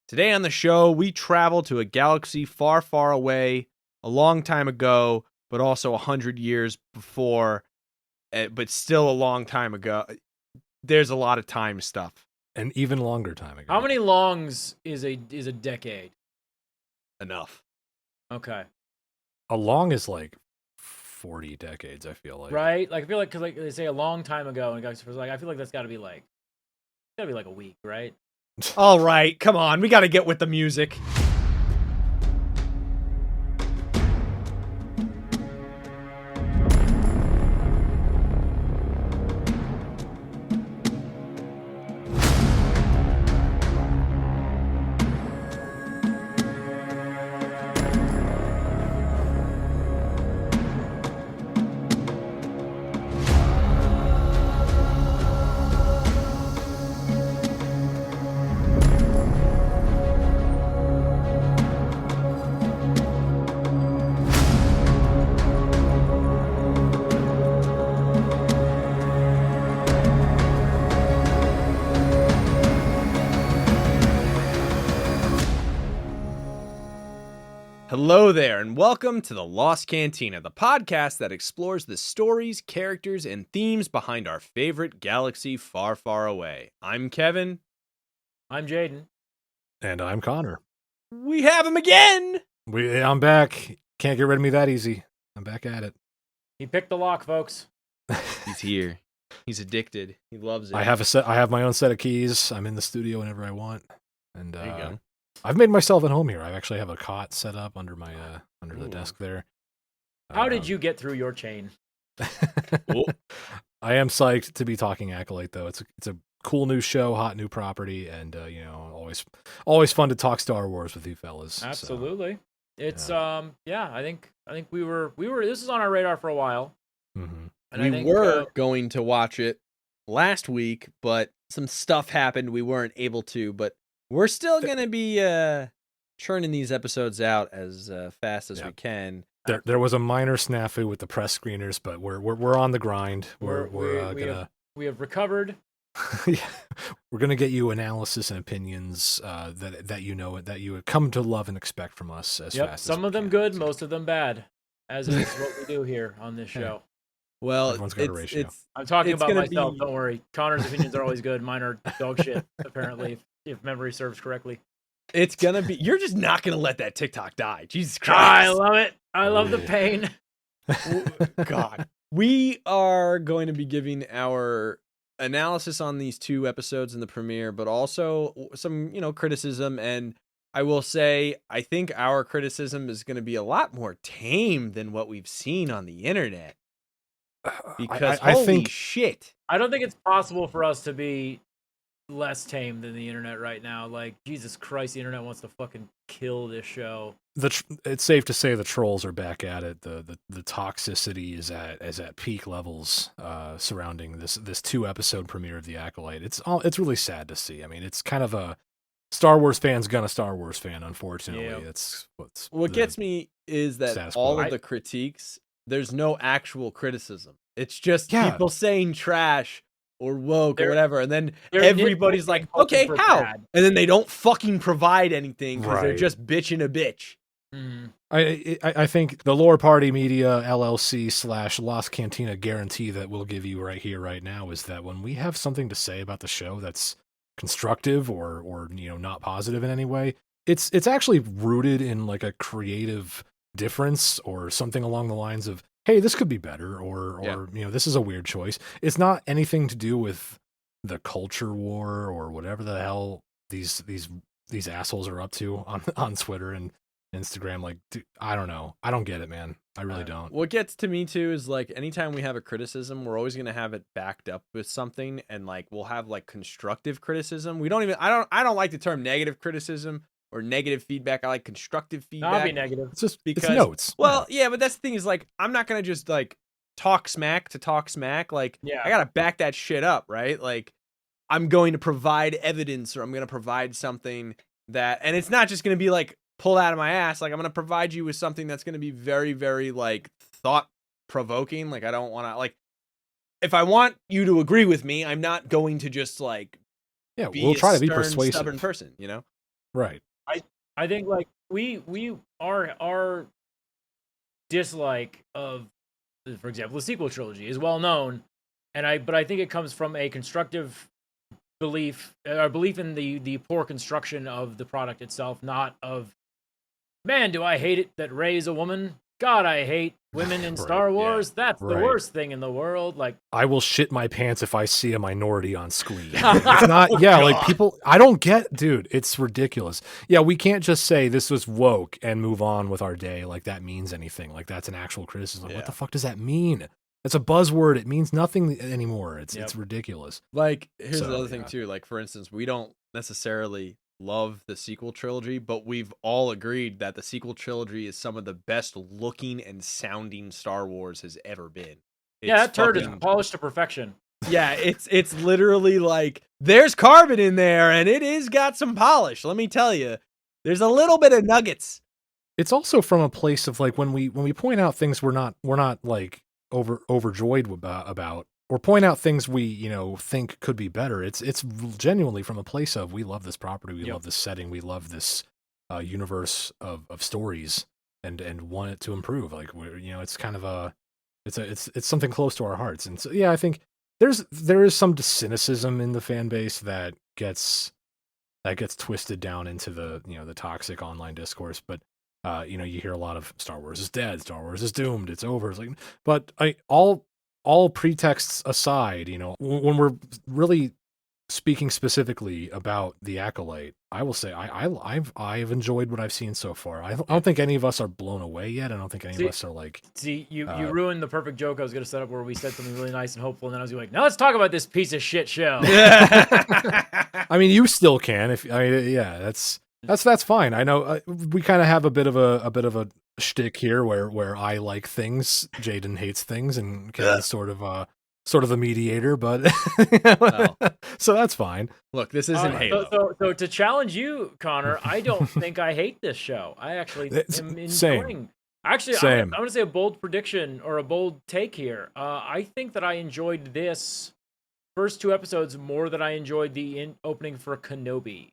Today on the show, we travel to a galaxy far, far away, a long time ago, but also 100 years before, but still a long time ago. There's a lot of time stuff. An even longer time ago. How many longs is a decade? Enough. Okay. A long is like 40 decades, I feel like. Right? Like I feel like because like they say a long time ago, and guys like I feel like that's got to be like a week, right? All right, come on. We got to get with the music. Hello there, and welcome to the Lost Cantina, the podcast that explores the stories, characters, and themes behind our favorite galaxy far, far away. I'm Kevin. I'm Jaden. And I'm Connor. We have him again! I'm back. Can't get rid of me that easy. I'm back at it. He picked the lock, folks. He's here. He's addicted. He loves it. I have my own set of keys. I'm in the studio whenever I want. And There you go. I've made myself at home here. I actually have a cot set up under my under the desk there. How did you get through your chain? I am psyched to be talking ACOLYTE though. It's a cool new show, hot new property, and always fun to talk Star Wars with you fellas. Absolutely. So, it's I think we were this is on our radar for a while. Mm-hmm. And we I think, were going to watch it last week, but some stuff happened. We weren't able to, but we're still going to be churning these episodes out as fast as we can. There was a minor snafu with the press screeners, but we're on the grind. We have recovered. We're gonna get you analysis and opinions that you would come to love and expect from us as fast. Some as of them good, most of them bad, as is what we do here on this show. Well, everyone's got a ratio. I'm talking about myself. Don't worry. Connor's opinions are always good. Mine are dog shit. Apparently, if memory serves correctly. It's gonna be. You're just not gonna let that TikTok die. Jesus Christ! I love it. I love the pain. God, we are going to be giving our analysis on these two episodes in the premiere, but also some, criticism. And I will say, I think our criticism is going to be a lot more tame than what we've seen on the internet. Because holy shit, I don't think it's possible for us to be less tame than the internet right now. Like, Jesus Christ, the internet wants to fucking kill this show. It's safe to say the trolls are back at it. The toxicity is at peak levels surrounding this 2-episode premiere of the ACOLYTE. It's really sad to see. I mean, it's kind of a Star Wars fan's gonna Star Wars fan, unfortunately. Yeah. What gets me is that all of the critiques, there's no actual criticism. It's just people saying trash or woke or whatever, and then everybody's like, okay, how? Bad. And then they don't fucking provide anything because they're just bitching a bitch. Mm. I think the Lore Party Media LLC / Lost Cantina guarantee that we'll give you right here, right now, is that when we have something to say about the show that's constructive or not positive in any way, it's actually rooted in like a creative difference or something along the lines of, hey, this could be better, or this is a weird choice. It's not anything to do with the culture war or whatever the hell these assholes are up to on Twitter and Instagram. Like, dude, I don't know. I don't get it, man. I really don't. What gets to me too is like anytime we have a criticism, we're always gonna have it backed up with something, and like we'll have like constructive criticism. I don't like the term negative criticism or negative feedback. I like constructive feedback. Not be negative. It's just because it's notes. Well, yeah, but that's the thing is like I'm not gonna just like talk smack to talk smack. Like I gotta back that shit up, right? Like I'm going to provide evidence, or I'm gonna provide something that, and it's not just gonna be like pull out of my ass. Like I'm gonna provide you with something that's gonna be very, very like thought provoking. Like I don't want to like if I want you to agree with me, I'm not going to just like we'll try to be persuasive, stubborn person, Right. I think like we our dislike of, for example, the sequel trilogy is well known, but I think it comes from a constructive belief in the poor construction of the product itself, not of, man, do I hate it that Rey is a woman. God, I hate women in Right, Star Wars. That's the right. worst thing in the world. Like, I will shit my pants if I see a minority on screen. It's not, yeah, like people, I don't get, dude, it's ridiculous. Yeah, we can't just say this was woke and move on with our day like that means anything. Like that's an actual criticism. What the fuck does that mean? That's a buzzword. It means nothing anymore. It's ridiculous. Like, here's the other thing too. Like, for instance, we don't necessarily love the sequel trilogy, but we've all agreed that the sequel trilogy is some of the best looking and sounding Star Wars has ever been. That turd is polished to perfection. Yeah, it's literally like there's carbon in there and it is got some polish. Let me tell you, there's a little bit of nuggets. It's also from a place of like when we point out things we're not like overjoyed about, or point out things we think could be better. It's genuinely from a place of we love this property, we love this setting, we love this universe of stories, and want it to improve. Like it's kind of a it's something close to our hearts. And so yeah, I think there is some cynicism in the fan base that gets twisted down into the the toxic online discourse. But you hear a lot of Star Wars is dead, Star Wars is doomed, it's over. It's like, but all pretexts aside, when we're really speaking specifically about the Acolyte, I will say I've enjoyed what I've seen so far. I don't think any of us are blown away yet. I don't think any of us are like. See, you ruined the perfect joke I was going to set up where we said something really nice and hopeful, and then I was like, now let's talk about this piece of shit show. I mean, you still can that's fine. I know we kind of have a bit of a shtick here where I like things, Jaden hates things, and Kevin's sort of the mediator, but so that's fine. Look, this isn't Halo. So to challenge you, Connor, I don't think I hate this show. I actually am enjoying. Actually, I'm going to say a bold prediction or a bold take here. I think that I enjoyed this first 2 episodes more than I enjoyed the opening for Kenobi.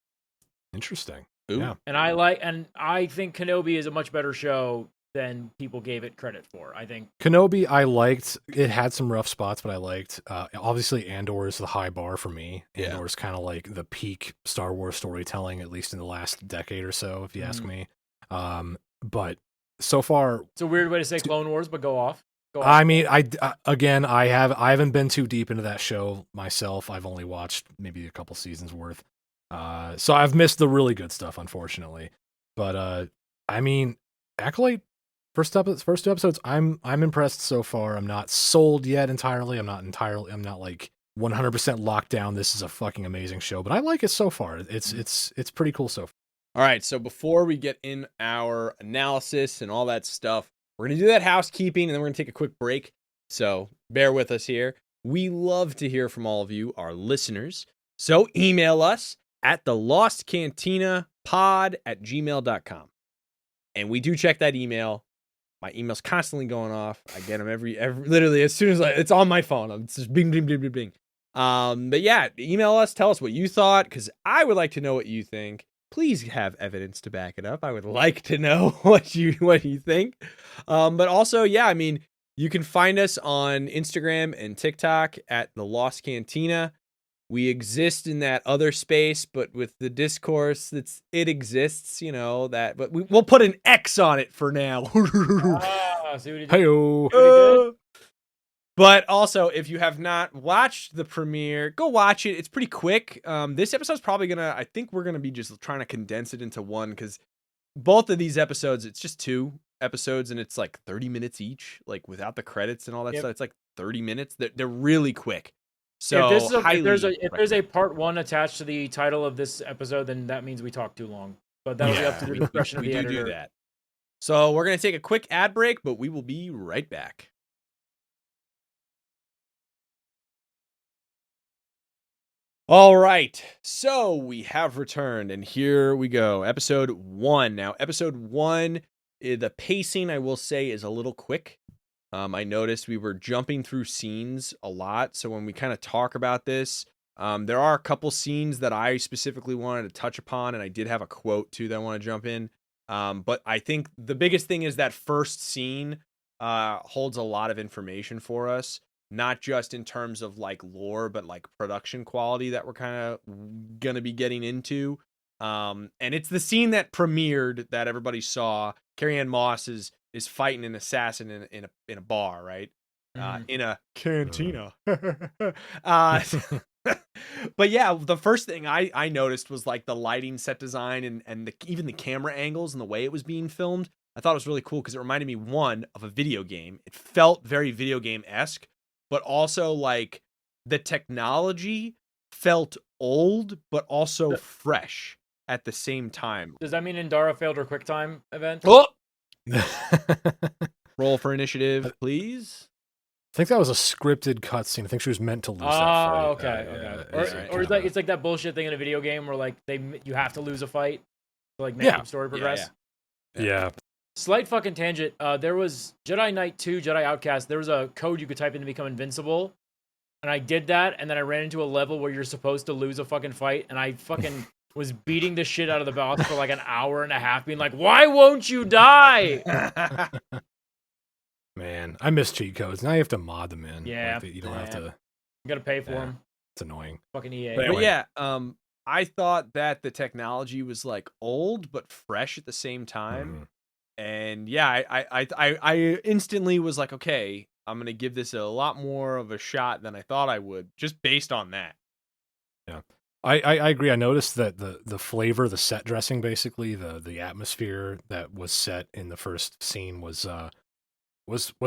Interesting. Ooh. Yeah. And I think Kenobi is a much better show than people gave it credit for. I think Kenobi I liked. It had some rough spots, but I liked. Obviously, Andor is the high bar for me. Yeah. Andor is kind of like the peak Star Wars storytelling, at least in the last decade or so, if you ask me. But so far, it's a weird way to say Clone Wars, but go off. I mean, I haven't been too deep into that show myself. I've only watched maybe a couple seasons worth. So I've missed the really good stuff, unfortunately. But I mean, Acolyte. First 2 episodes, I'm impressed so far. I'm not sold yet entirely. I'm not like 100% locked down. This is a fucking amazing show, but I like it so far. It's pretty cool so far. All right, so before we get in our analysis and all that stuff, we're going to do that housekeeping and then we're going to take a quick break. So bear with us here. We love to hear from all of you, our listeners. So email us at thelostcantinapod@gmail.com. And we do check that email. My email's constantly going off. I get them every literally as soon as it's on my phone. It's just bing, bing, bing, bing, bing. But yeah, email us. Tell us what you thought, because I would like to know what you think. Please have evidence to back it up. I would like to know what you think. But also, yeah, I mean, you can find us on Instagram and TikTok at The Lost Cantina. We exist in that other space, but with the discourse, it exists, but we'll put an X on it for now. See what you did? Hey-o. But also, if you have not watched the premiere, go watch it. It's pretty quick. This episode's probably I think we're gonna be just trying to condense it into one, because both of these episodes, it's just 2 episodes and it's like 30 minutes each, like without the credits and all that stuff. It's like 30 minutes. They're really quick. So if there's a part 1 attached to the title of this episode, then that means we talked too long. But that'll be up to the discretion of the editor. We do that. So we're going to take a quick ad break, but we will be right back. All right. So we have returned, and here we go. Episode 1. Now, episode 1, the pacing, I will say, is a little quick. I noticed we were jumping through scenes a lot. So when we kind of talk about this, There are a couple scenes that I specifically wanted to touch upon, and I did have a quote too that I want to jump in. But I think the biggest thing is that first scene holds a lot of information for us, not just in terms of like lore, but like production quality that we're kind of gonna be getting into. And it's the scene that premiered that everybody saw. Carrie-Anne Moss is fighting an assassin in a bar, right? In a cantina. But yeah, the first thing I noticed was like the lighting, set design, and even the camera angles and the way it was being filmed. I thought it was really cool because it reminded me, one, of a video game. It felt very video game-esque, but also like the technology felt old, but also fresh at the same time. Does that mean Indara failed her QuickTime event? Oh! Roll for initiative, please. I think that was a scripted cutscene. I think she was meant to lose that fight. Okay. Or it's like that bullshit thing in a video game where like you have to lose a fight to like make the story progress. Yeah. Slight fucking tangent. There was Jedi Knight 2, Jedi Outcast. There was a code you could type in to become invincible. And I did that, and then I ran into a level where you're supposed to lose a fucking fight, and I fucking was beating the shit out of the boss for like an hour and a half, being like, why won't you die? Man, I miss cheat codes. Now you have to mod them in. Yeah. Like, you don't have to. You gotta pay for them. It's annoying. Fucking EA. But yeah, I thought that the technology was like old but fresh at the same time. And yeah, I instantly was like, okay, I'm gonna give this a lot more of a shot than I thought I would, just based on that. Yeah, I agree. I noticed that the flavor, the set dressing, basically the atmosphere that was set in the first scene was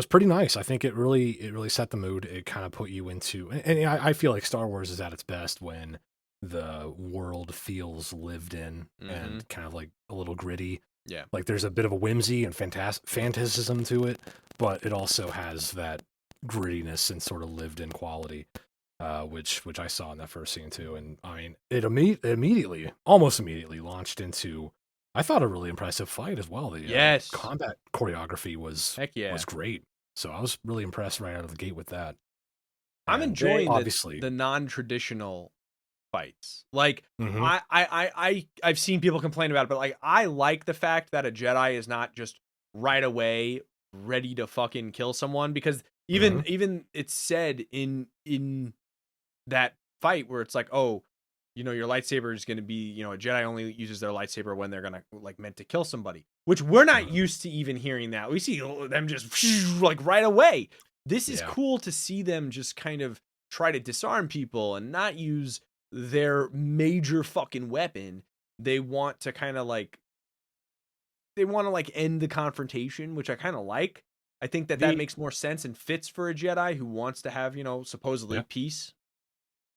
pretty nice. I think it really set the mood. It kind of put you into, and I feel like Star Wars is at its best when the world feels lived in and kind of like a little gritty. Yeah, like there's a bit of a whimsy and fantasism to it, but it also has that grittiness and sort of lived in quality, which I saw in that first scene too. And I mean, it almost immediately launched into, I thought, a really impressive fight as well. The combat choreography was great. So I was really impressed right out of the gate with that. I'm enjoying the non-traditional fights. Like I've seen people complain about it, but like I like the fact that a Jedi is not just right away ready to fucking kill someone, because even it's said in that fight where it's like, oh, you know, your lightsaber is going to be, you know, a Jedi only uses their lightsaber when they're going to like meant to kill somebody, which we're not used to even hearing that. We see them just like right away. This is cool to see them just kind of try to disarm people and not use their major fucking weapon. They want to kind of like, end the confrontation, which I kind of like. I think that makes more sense and fits for a Jedi who wants to have, you know, supposedly peace.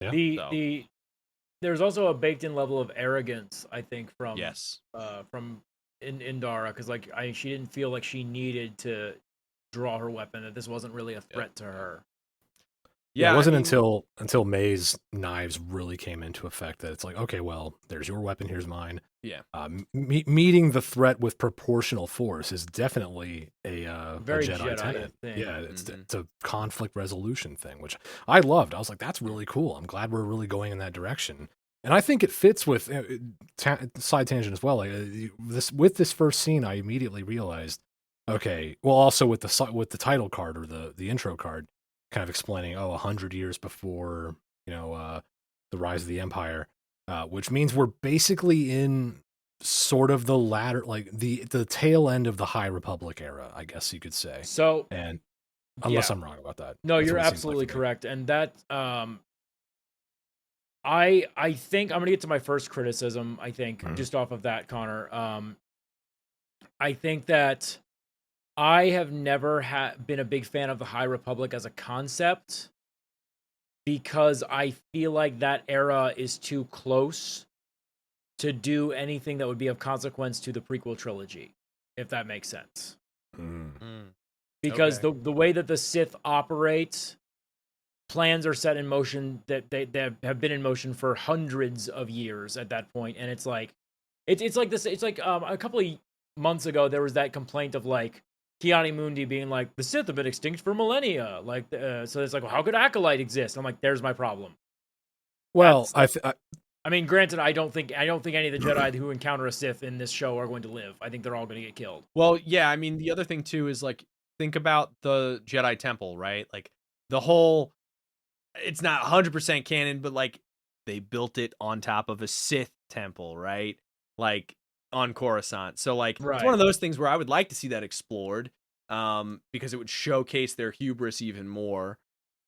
Yeah. There's also a baked in level of arrogance, I think, from Indara, because like she didn't feel like she needed to draw her weapon, that this wasn't really a threat to her. Yeah, it wasn't until May's knives really came into effect that it's like, okay, well, there's your weapon, here's mine. Yeah. Meeting the threat with proportional force is definitely a very Jedi tenet. thing. Yeah, it's a conflict resolution thing, which I loved. I was like, that's really cool. I'm glad we're really going in that direction. And I think it fits with side tangent as well. Like with this first scene, I immediately realized, okay, well, also with the title card or the intro card, kind of explaining, 100 years before, you know, the rise of the Empire, which means we're basically in sort of the latter, like the tail end of the High Republic era, I guess you could say. So, and unless I'm wrong about that. No, you're absolutely correct. And that, I think I'm gonna get to my first criticism. I think just off of that, Connor. I think that I have never been a big fan of the High Republic as a concept, because I feel like that era is too close to do anything that would be of consequence to the prequel trilogy, if that makes sense. Because the way that the Sith operate, plans are set in motion that they have been in motion for hundreds of years at that point, and it's like like this. It's like a couple of months ago there was that complaint of like Kiani Mundi being like, the Sith have been extinct for millennia. Like, so it's like, well, how could ACOLYTE exist? I'm like, there's my problem. Well, I mean, granted, I don't think any of the Jedi who encounter a Sith in this show are going to live. I think they're all going to get killed. Well, yeah, I mean, the other thing too is like, think about the Jedi Temple, right? Like the whole, it's not 100% canon, but like they built it on top of a Sith temple, right? Like on Coruscant. So like it's one of those things where I would like to see that explored, because it would showcase their hubris even more.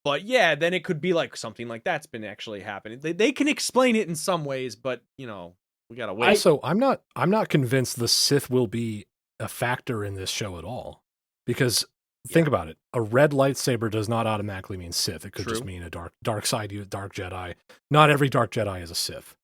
But yeah, then it could be like something like that's been actually happening. They can explain it in some ways, but you know, we gotta wait. Also, I'm not convinced the Sith will be a factor in this show at all. Because think about it, a red lightsaber does not automatically mean Sith. It could just mean a dark side, dark Jedi. Not every dark Jedi is a Sith.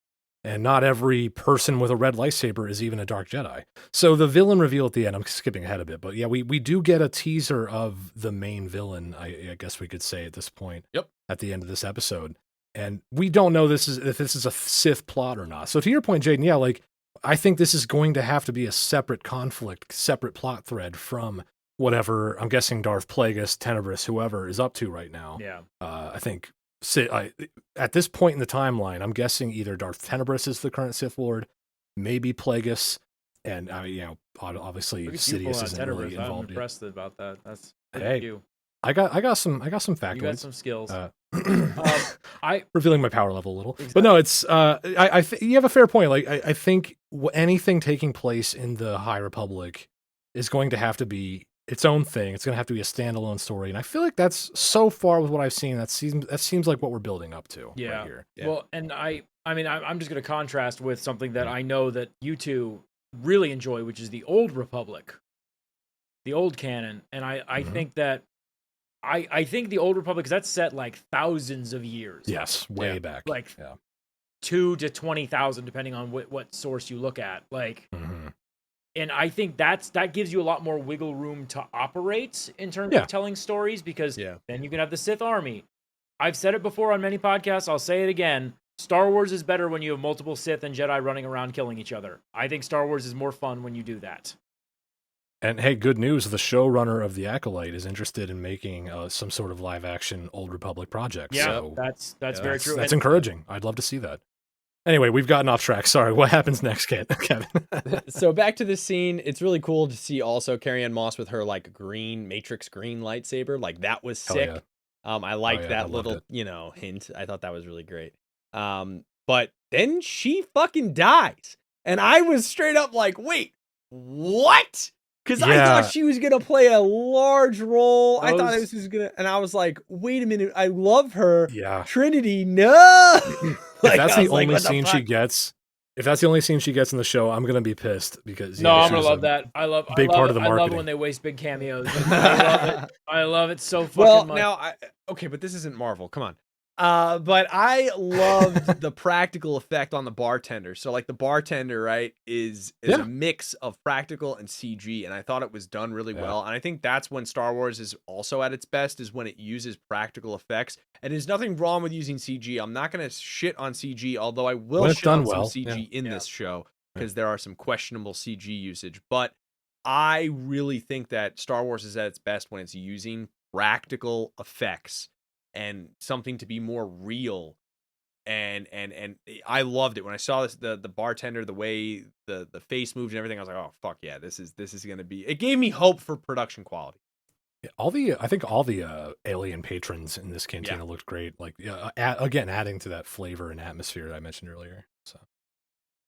And not every person with a red lightsaber is even a dark Jedi. So the villain reveal at the end, I'm skipping ahead a bit, but yeah, we do get a teaser of the main villain, I guess we could say at this point. Yep. At the end of this episode. And we don't know if this is a Sith plot or not. So to your point, Jaden, yeah, like I think this is going to have to be a separate conflict, separate plot thread from whatever, I'm guessing Darth Plagueis, Tenebris, whoever is up to right now. Yeah. I think at this point in the timeline, I'm guessing either Darth Tenebris is the current Sith Lord, maybe Plagueis, and obviously Sidious isn't really involved. I'm impressed about that. That's you. I got some factoids. You got some skills. Revealing my power level a little, but no, it's you have a fair point. Like I think anything taking place in the High Republic is going to have to be its own thing. It's going to have to be a standalone story, and I feel like that's so far with what I've seen. That seems like what we're building up to. Yeah. Right here. Yeah. Well, and I mean, I'm just going to contrast with something that I know that you two really enjoy, which is the Old Republic, the old canon, and I think that. I think the Old Republic, because that's set like thousands of years. Yes, way back. Like 2 to 20,000, depending on what source you look at. Like, and I think that gives you a lot more wiggle room to operate in terms of telling stories, because then you can have the Sith army. I've said it before on many podcasts. I'll say it again. Star Wars is better when you have multiple Sith and Jedi running around killing each other. I think Star Wars is more fun when you do that. And hey, good news, the showrunner of the Acolyte is interested in making some sort of live-action Old Republic project. Yeah, so that's very true. That's encouraging. I'd love to see that. Anyway, we've gotten off track. Sorry, what happens next, Kevin? So back to this scene, it's really cool to see also Carrie-Anne Moss with her like Matrix green lightsaber. Like that was sick. Yeah. I liked that little, hint. I thought that was really great. But then she fucking dies. And I was straight up like, wait, what? Because I thought she was going to play a large role. I thought this was going to, and I was like, wait a minute. I love her. Yeah. Trinity, no. If that's the only scene she gets, if that's the only scene she gets in the show, I'm going to be pissed because I'm going to love that. I love part of the marketing. I love it when they waste big cameos. I love it so fucking much. Now, okay, but this isn't Marvel. Come on. But I loved the practical effect on the bartender. So like the bartender, right, is a mix of practical and CG, and I thought it was done really well. And I think that's when Star Wars is also at its best, is when it uses practical effects. And there's nothing wrong with using CG. I'm not gonna shit on CG, although I will shit on some CG in this show, because there are some questionable CG usage. But I really think that Star Wars is at its best when it's using practical effects and something to be more real. And I loved it when I saw this, the bartender, the way the face moved and everything. I was like, oh fuck yeah, this is gonna be. It gave me hope for production quality. Yeah, I think all the alien patrons in this cantina looked great. Like again, adding to that flavor and atmosphere that I mentioned earlier. So,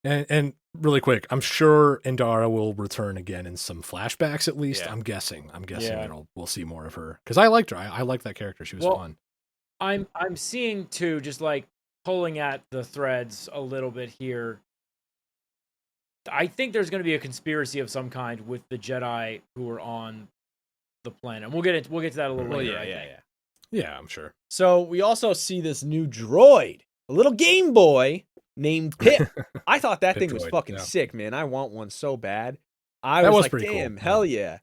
and really quick, I'm sure Indara will return again in some flashbacks at least. I'm guessing we'll see more of her, because I liked her. I liked that character. She was fun. I'm seeing too, just like pulling at the threads a little bit here. I think there's going to be a conspiracy of some kind with the Jedi who are on the planet. We'll get to that a little later. Yeah, I'm sure. So we also see this new droid, a little Game Boy named Pip. I thought that thing was fucking sick, man. I want one so bad. I was like, damn, cool. Hell yeah.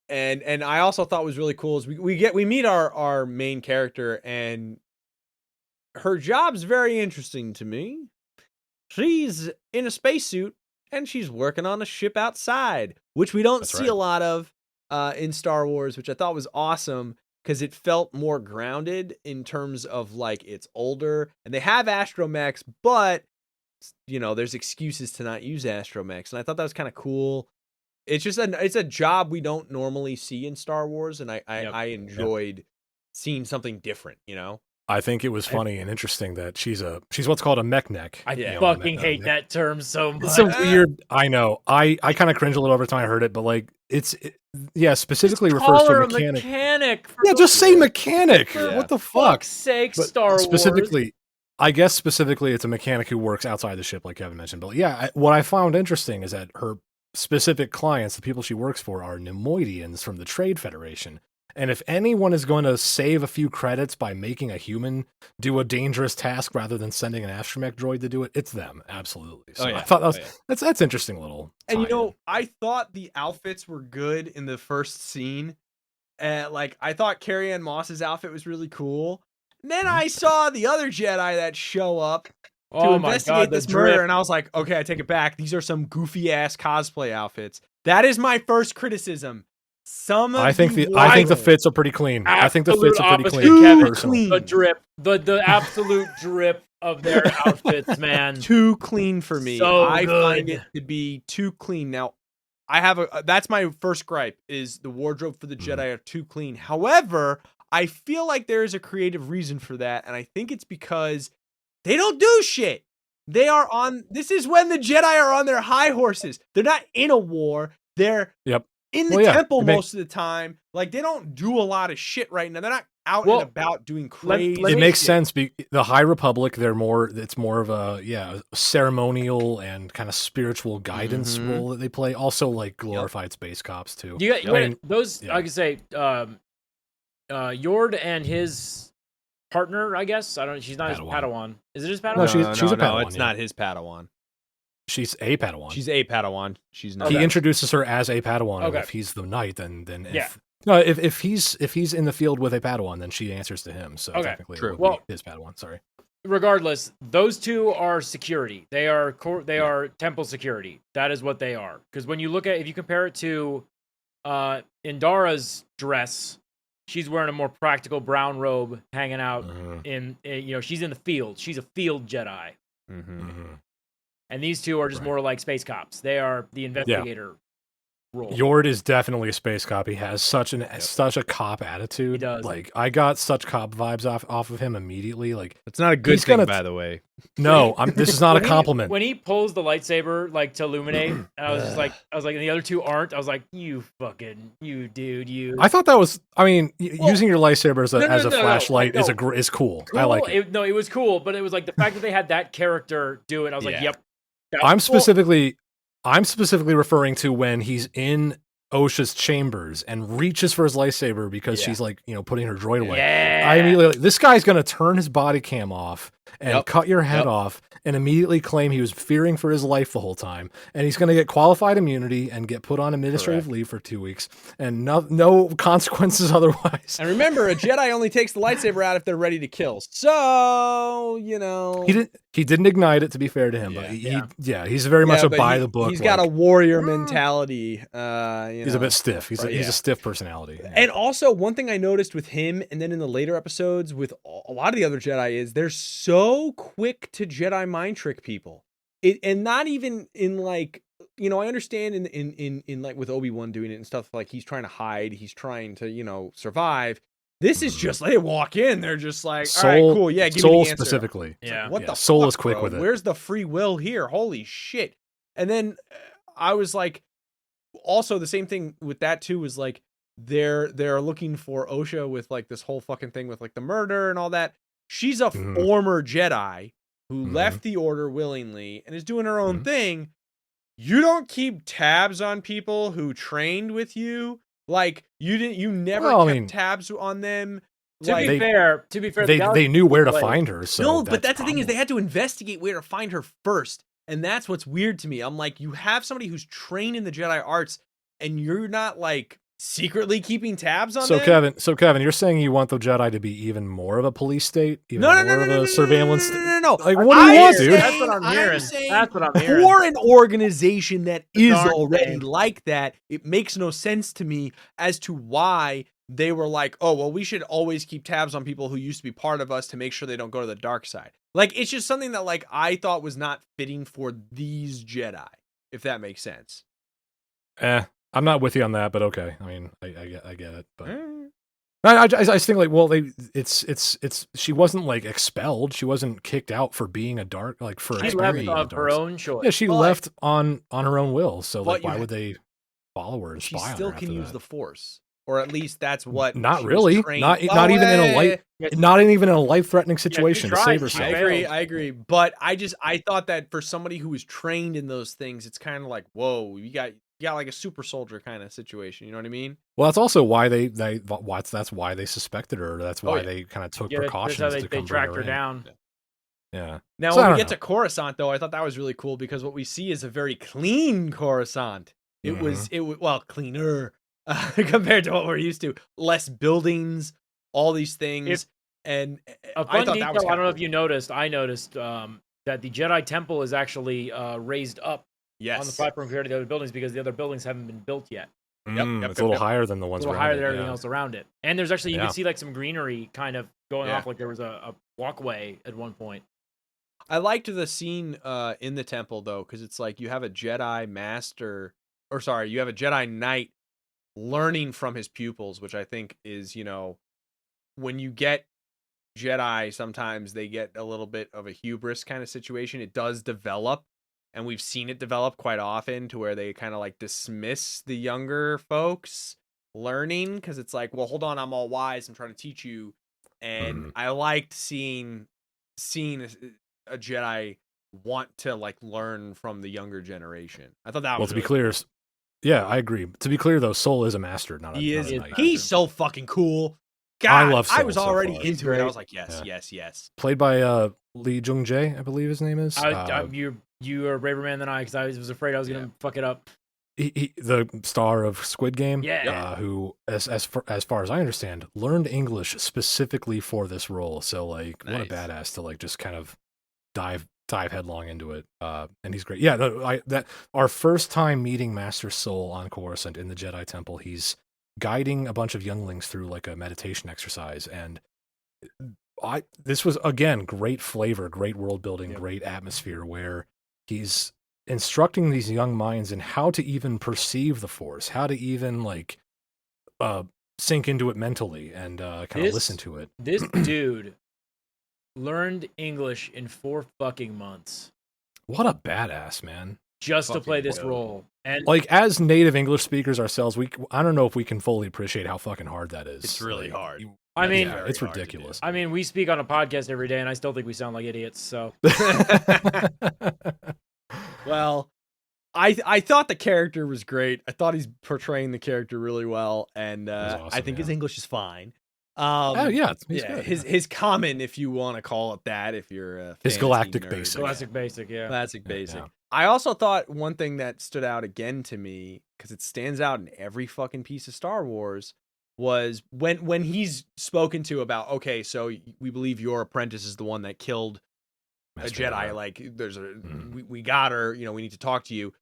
And I also thought was really cool is we meet our main character, and her job's very interesting to me. She's in a spacesuit and she's working on a ship outside, which we don't see a lot of in Star Wars, which I thought was awesome. because it felt more grounded in terms of like it's older and they have astromechs, but there's excuses to not use astromechs, and I thought that was kind of cool. It's just it's a job we don't normally see in Star Wars, and I enjoyed seeing something different. I think it was funny and interesting that she's what's called a mech neck. I fucking hate that term so much. It's so weird. I know. I kind of cringe a little every time I heard it, but like specifically refers to a mechanic. Yeah, just say mechanic. Yeah. What the fuck? Fuck's sake, Star Wars. Specifically, I guess it's a mechanic who works outside the ship, like Kevin mentioned. But yeah, what I found interesting is that her specific clients, the people she works for, are Nemoidians from the Trade Federation. And if anyone is going to save a few credits by making a human do a dangerous task rather than sending an astromech droid to do it, it's them. Absolutely. So I thought that's interesting little. And I thought the outfits were good in the first scene. Like I thought Carrie-Anne Moss's outfit was really cool. And then I saw the other Jedi that show up to investigate this murder, and I was like, okay, I take it back. These are some goofy ass cosplay outfits. That is my first criticism. I think the fits are pretty clean. I think the fits are pretty clean. The drip, the absolute drip of their outfits, man. Too clean for me. I good. Find it to be too clean. Now, that's my first gripe, is the wardrobe for the Jedi are too clean. However, I feel like there is a creative reason for that, and I think it's because they don't do shit. This is when the Jedi are on their high horses. They're not in a war. They're in the temple most of the time. Like, they don't do a lot of shit right now. They're not out and about doing crazy. It makes sense. The High Republic, it's more of a ceremonial and kind of spiritual guidance role that they play. Also, like glorified space cops too. I can say, Yord and his partner, I guess. I don't. She's not his Padawan. Is it his Padawan? No, she's a Padawan. No, it's not his Padawan. She's a Padawan. She's a Padawan. She's not. He introduces her as a Padawan. Okay. And if he's the knight, then if he's in the field with a Padawan, then she answers to him. So technically, it would be his Padawan. Sorry. Regardless, those two are security. They are temple security. That is what they are. Because when you look at, if you compare it to Indara's dress, she's wearing a more practical brown robe, hanging out in she's in the field. She's a field Jedi. And these two are just more like space cops. They are the investigator role. Yord is definitely a space cop. He has such a cop attitude. He does. Like, I got such cop vibes off of him immediately. Like, it's not a good thing, by the way. No, this is not a compliment. When he pulls the lightsaber like to illuminate, and I was like, and the other two aren't. I was like, you dude. I thought that was. I mean, using your lightsaber as a flashlight is cool. I like it. It was cool, but it was like the fact that they had that character do it. I was like, yep. I'm specifically referring to when he's in Osha's chambers and reaches for his lightsaber because she's like, putting her droid away. I immediately, this guy's going to turn his body cam off and cut your head off and immediately claim he was fearing for his life the whole time. And he's going to get qualified immunity and get put on administrative leave for 2 weeks and no consequences otherwise. And remember, a Jedi only takes the lightsaber out if they're ready to kill. So, He didn't ignite it, to be fair to him, but he's very much a by the book. He's got a warrior mentality. He's a bit stiff. He's a stiff personality. And also, one thing I noticed with him, and then in the later episodes with a lot of the other Jedi, is they're so quick to Jedi mind trick people. And not even in like, I understand in like with Obi-Wan doing it and stuff, like he's trying to hide, he's trying to, survive. This is just, they walk in, they're just like, all right, cool, give me the answer. Specifically. Like, what the Soul fuck, is quick bro? with it. Where's the free will here? Holy shit. And then I was like, also the same thing with that too, is like, they're looking for Osha with like this whole fucking thing with like the murder and all that. She's a former Jedi who left the order willingly and is doing her own thing. You don't keep tabs on people who trained with you. Like, you never kept tabs on them. To be fair, they knew where to find her. So no, but that's the thing, is they had to investigate where to find her first. And that's what's weird to me. I'm like, you have somebody who's trained in the Jedi arts and you're not like secretly keeping tabs on them? Kevin, you're saying you want the Jedi to be even more of a police state? More of a surveillance state? No. Like, what do you want, dude? That's what I'm hearing. That's what I'm hearing. For an organization that is already like that, it makes no sense to me as to why they were like, oh, well, we should always keep tabs on people who used to be part of us to make sure they don't go to the dark side. Like, it's just something that, like, I thought was not fitting for these Jedi, if that makes sense. I'm not with you on that, but okay. I mean, I get it, but I just think like, well, it's she wasn't like expelled. She wasn't kicked out for being a dark, like for she left experimenting of her own choice. Yeah, she left on her own will. So like, But why would they follow her and She spy on still her can after use that? the Force, or at least that's what. Not she was really. trained- Not Well, even in a life. Not even in a life-threatening situation to save tried. herself. I agree. But I thought that for somebody who was trained in those things, it's kind of like, whoa, you got like a super soldier kind of situation. You know what I mean? Well, that's also why that's why they suspected her. That's why they kind of took precautions that's how to they come tracked bring her in. down. Yeah. Now, So, I when we don't get know. to Coruscant, though, I thought that was really cool because what we see is a very clean Coruscant. It was well cleaner compared to what we're used to. Less buildings, all these things, and A I fun thought detail. that was I don't know cool. if you noticed. I noticed that the Jedi Temple is actually raised up on the platform compared to the other buildings because the other buildings haven't been built yet. It's a little higher than the ones a little around higher it, than everything else around it. And there's actually you can see like some greenery kind of going off, like there was a walkway at one point. I liked the scene in the temple though, because it's like you have a Jedi master, or sorry, you have a Jedi Knight learning from his pupils, which I think is, when you get Jedi, sometimes they get a little bit of a hubris kind of situation. It does develop, and we've seen it develop quite often to where they kind of like dismiss the younger folks learning because it's like, well, hold on, I'm all wise, I'm trying to teach you. And I liked seeing a Jedi want to like learn from the younger generation. I thought that was to be clear, cool. Yeah, I agree. To be clear though, Soul is a master, not a knight. He's so fucking cool. God, I love Soul I was already so into it. I was like, yes. Played by Lee Jung Jae, I believe his name is. You are a braver man than I, because I was afraid I was gonna fuck it up. He the star of Squid Game, who, as far as I understand, learned English specifically for this role. So like, what a badass to like just kind of dive headlong into it. And he's great. Yeah, our first time meeting Master Soul on Coruscant in the Jedi Temple, he's guiding a bunch of younglings through like a meditation exercise, and this was again great flavor, great world building, great atmosphere, where he's instructing these young minds in how to even perceive the Force, how to even like sink into it mentally and kind of listen to it. This dude learned English in 4 fucking months. What a badass, man. Just to play this role. And like, as native English speakers ourselves, I don't know if we can fully appreciate how fucking hard that is. It's really hard. I mean, it's ridiculous. I mean, we speak on a podcast every day, and I still think we sound like idiots. So, well, I thought the character was great. I thought he's portraying the character really well, and awesome, I think his English is fine. He's good. His common, if you want to call it that, if you're a his galactic nerd. basic, classic basic. Yeah. I also thought one thing that stood out again to me, because it stands out in every fucking piece of Star Wars, was when he's spoken to about, okay, so we believe your apprentice is the one that killed a Jedi. Like, there's we got her. We need to talk to you.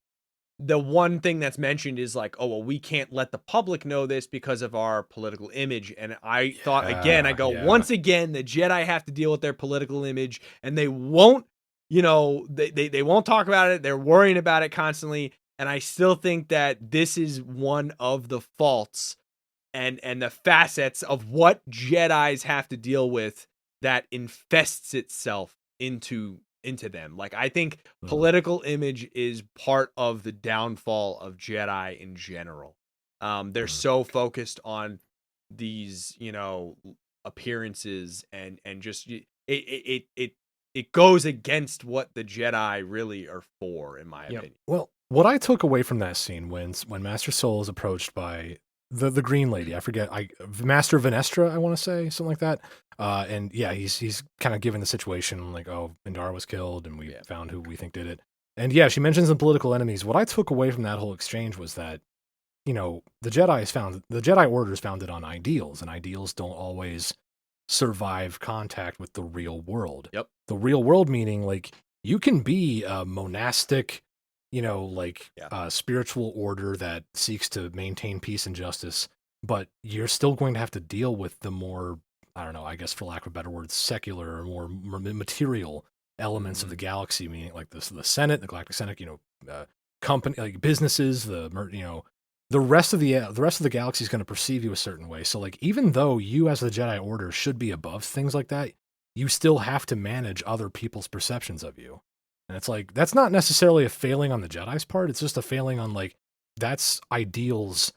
The one thing that's mentioned is like, oh, well, we can't let the public know this because of our political image. And I thought, again, once again, the Jedi have to deal with their political image, and they won't, they won't talk about it. They're worrying about it constantly. And I still think that this is one of the faults and the facets of what Jedis have to deal with that infests itself into them. Like, I think political image is part of the downfall of Jedi in general. They're so focused on these, appearances and just it goes against what the Jedi really are for, in my opinion. Well, what I took away from that scene when Master Soul is approached by the green lady, I forget, Master Venestra, I want to say, something like that. And yeah, he's kind of given the situation like, oh, Indar was killed, and we found who we think did it. And yeah, she mentions the political enemies. What I took away from that whole exchange was that, the Jedi Order is founded on ideals, and ideals don't always survive contact with the real world. Yep. The real world meaning, like, you can be a monastic, spiritual order that seeks to maintain peace and justice, but you're still going to have to deal with the more, I don't know, I guess for lack of a better word, secular or more material elements of the galaxy, meaning like the Senate, the Galactic Senate, company, like businesses, the rest of the galaxy is going to perceive you a certain way. So like, even though you as the Jedi Order should be above things like that, you still have to manage other people's perceptions of you. And it's like, that's not necessarily a failing on the Jedi's part. It's just a failing on like, that's ideals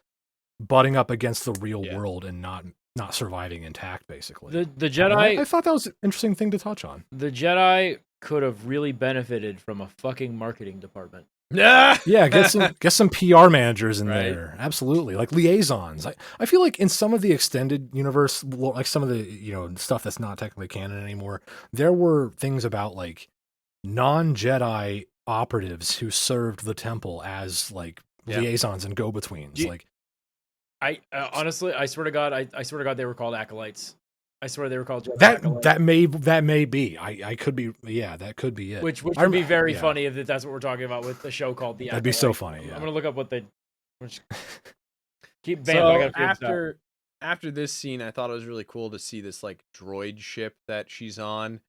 butting up against the real world and not surviving intact, basically. The Jedi, I thought that was an interesting thing to touch on. The Jedi could have really benefited from a fucking marketing department. Yeah, get some PR managers in there. Absolutely. Like liaisons. I feel like in some of the extended universe, like some of the, stuff that's not technically canon anymore, there were things about like non-Jedi operatives who served the temple as like liaisons and go-betweens. I honestly, I swear to God, I swear to God, they were called acolytes. I swear they were called Jedi acolytes. That may be. I could be. Yeah, that could be it. Which would be very funny if that's what we're talking about with the show called The Acolyte. That'd be so funny. Yeah. I'm gonna look up what they. Keep so after this scene, I thought it was really cool to see this like droid ship that she's on,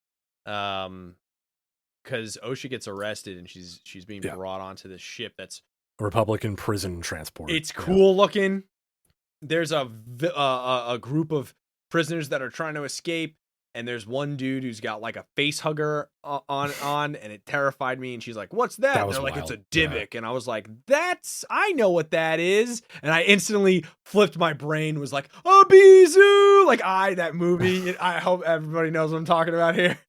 because Osha gets arrested and she's being brought onto this ship that's Republican prison transport. It's cool looking. There's a group of prisoners that are trying to escape, and there's one dude who's got like a face hugger on, and it terrified me. And she's like, "What's that?" And they're like, "It's a Dybbuk," and I was like, I know what that is. And I instantly flipped my brain, was like, "A Bizu!" Like that movie. I hope everybody knows what I'm talking about here.